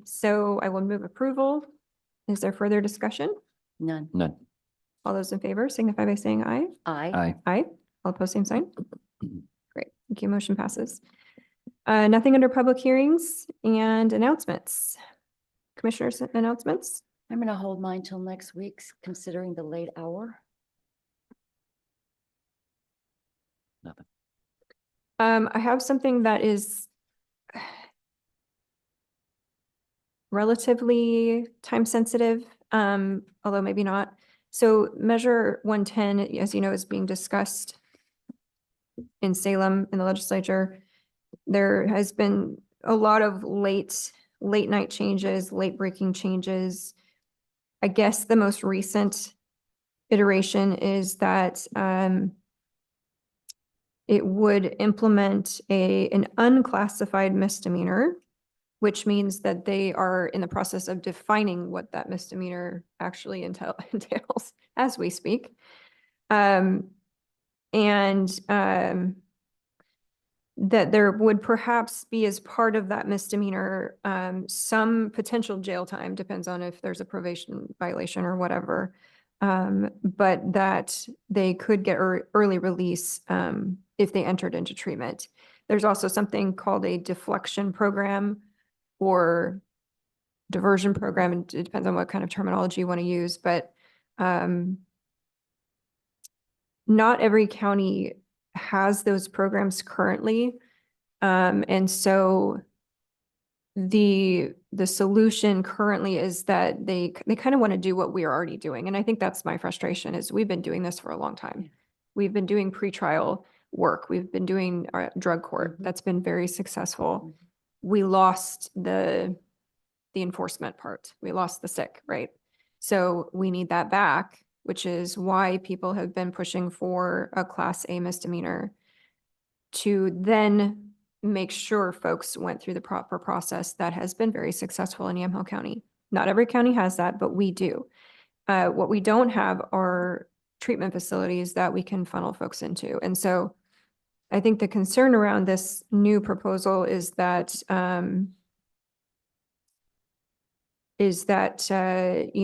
So I will move approval. Is there further discussion? None. None. All those in favor signify by saying aye. Aye. Aye. Aye. All opposed, same sign. Great. Thank you. Motion passes. Nothing under public hearings and announcements. Commissioners' announcements? I'm going to hold mine till next week, considering the late hour. Nothing. I have something that is relatively time sensitive, although maybe not. So Measure 110, as you know, is being discussed in Salem in the legislature. There has been a lot of late night changes, late breaking changes. I guess the most recent iteration is that it would implement an unclassified misdemeanor, which means that they are in the process of defining what that misdemeanor actually entails as we speak. That there would perhaps be as part of that misdemeanor, some potential jail time, depends on if there's a probation violation or whatever. But that they could get early release if they entered into treatment. There's also something called a deflection program or diversion program, and it depends on what kind of terminology you want to use, but not every county has those programs currently. And so the solution currently is that they kind of want to do what we are already doing. And I think that's my frustration is we've been doing this for a long time. We've been doing pretrial work. We've been doing our drug court. That's been very successful. We lost the enforcement part. We lost the sick, right? So we need that back, which is why people have been pushing for a Class A misdemeanor to then make sure folks went through the proper process that has been very successful in Yamhill County. Not every county has that, but we do. What we don't have are treatment facilities that we can funnel folks into. And so I think the concern around this new proposal is that, you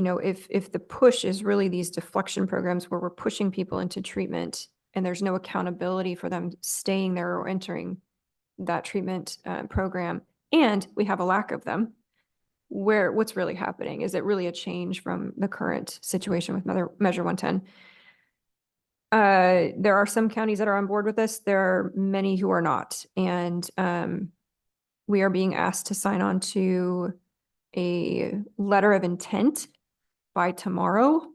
know, if the push is really these deflection programs where we're pushing people into treatment and there's no accountability for them staying there or entering that treatment program, and we have a lack of them, what's really happening? Is it really a change from the current situation with Measure 110? There are some counties that are on board with this. There are many who are not. And we are being asked to sign on to a letter of intent by tomorrow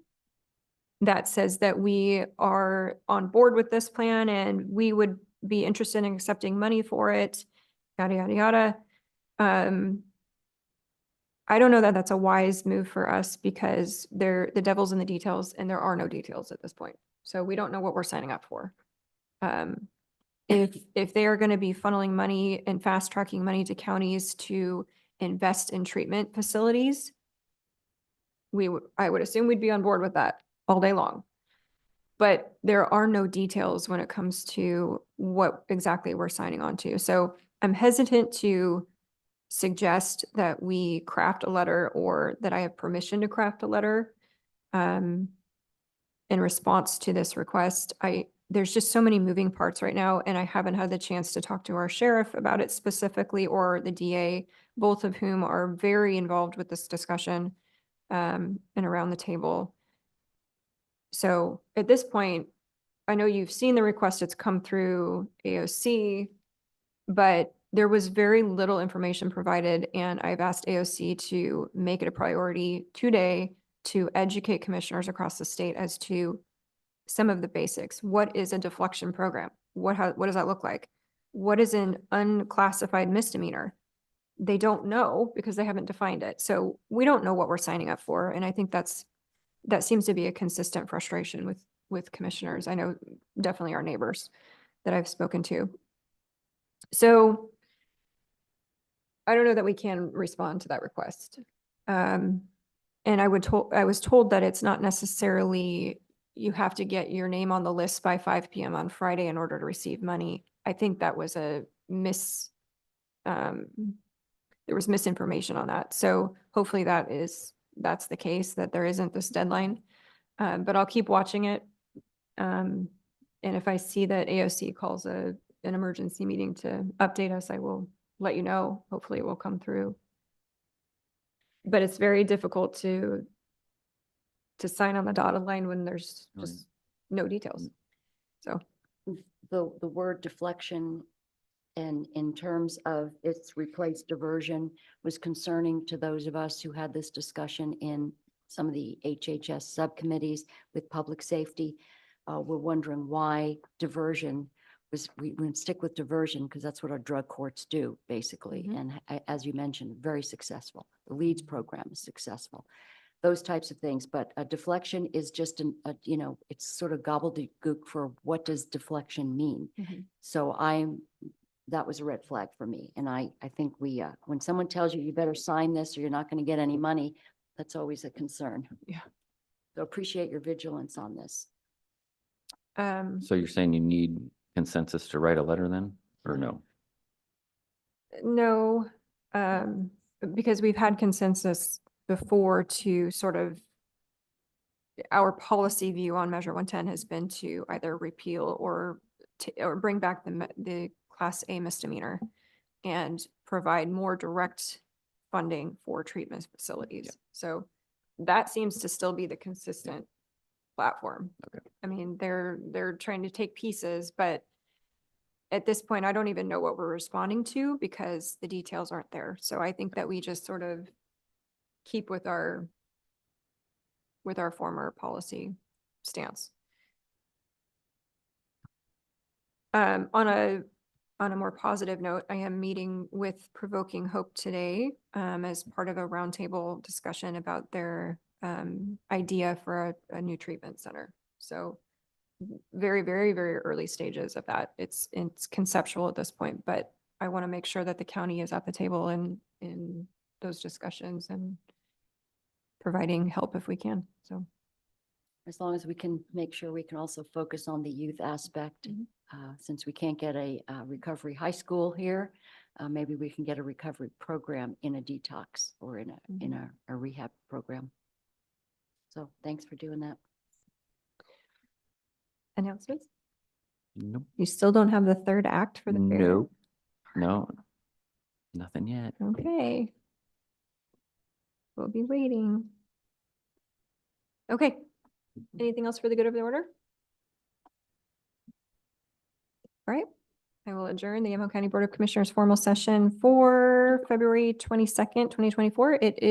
that says that we are on board with this plan and we would be interested in accepting money for it, yada, yada, yada. I don't know that that's a wise move for us because the devil's in the details and there are no details at this point. So we don't know what we're signing up for. If they are going to be funneling money and fast tracking money to counties to invest in treatment facilities, I would assume we'd be on board with that all day long. But there are no details when it comes to what exactly we're signing on to. So I'm hesitant to suggest that we craft a letter or that I have permission to craft a letter in response to this request. There's just so many moving parts right now, and I haven't had the chance to talk to our sheriff about it specifically or the DA, both of whom are very involved with this discussion and around the table. So at this point, I know you've seen the request, it's come through AOC, but there was very little information provided, and I've asked AOC to make it a priority today to educate commissioners across the state as to some of the basics. What is a deflection program? What does that look like? What is an unclassified misdemeanor? They don't know because they haven't defined it. So we don't know what we're signing up for, and I think that seems to be a consistent frustration with commissioners. I know definitely our neighbors that I've spoken to. So I don't know that we can respond to that request. And I was told that it's not necessarily you have to get your name on the list by 5 p.m. on Friday in order to receive money. I think that was there was misinformation on that. So hopefully that's the case, that there isn't this deadline. But I'll keep watching it. And if I see that AOC calls an emergency meeting to update us, I will let you know. Hopefully it will come through. But it's very difficult to sign on the dotted line when there's just no details. So The word deflection and in terms of its replaced diversion was concerning to those of us who had this discussion in some of the HHS subcommittees with public safety. We're wondering why diversion we would stick with diversion because that's what our drug courts do basically. And as you mentioned, very successful. The LEADS program is successful. Those types of things, but a deflection is just it's sort of gobbledygook for what does deflection mean. So that was a red flag for me. And I think when someone tells you better sign this or you're not going to get any money, that's always a concern. Yeah. So appreciate your vigilance on this. So you're saying you need consensus to write a letter then, or no? No, because we've had consensus before to sort of, our policy view on Measure 110 has been to either repeal or bring back the Class A misdemeanor and provide more direct funding for treatment facilities. Yeah. So that seems to still be the consistent platform. Okay. I mean, they're trying to take pieces, but at this point, I don't even know what we're responding to because the details aren't there. So I think that we just sort of keep with our former policy stance. On a more positive note, I am meeting with Provoking Hope today as part of a roundtable discussion about their idea for a new treatment center. So very, very, very early stages of that. It's conceptual at this point, but I want to make sure that the county is at the table in those discussions and providing help if we can. So As long as we can make sure we can also focus on the youth aspect. Since we can't get a recovery high school here, maybe we can get a recovery program in a detox or in a rehab program. So thanks for doing that. announcements? Nope. You still don't have the third act for the fair? Nope. No, nothing yet. Okay. We'll be waiting. Okay. Anything else for the good of the order? All right. I will adjourn the Yamaha County Board of Commissioners formal session for February 22nd, 2024. It is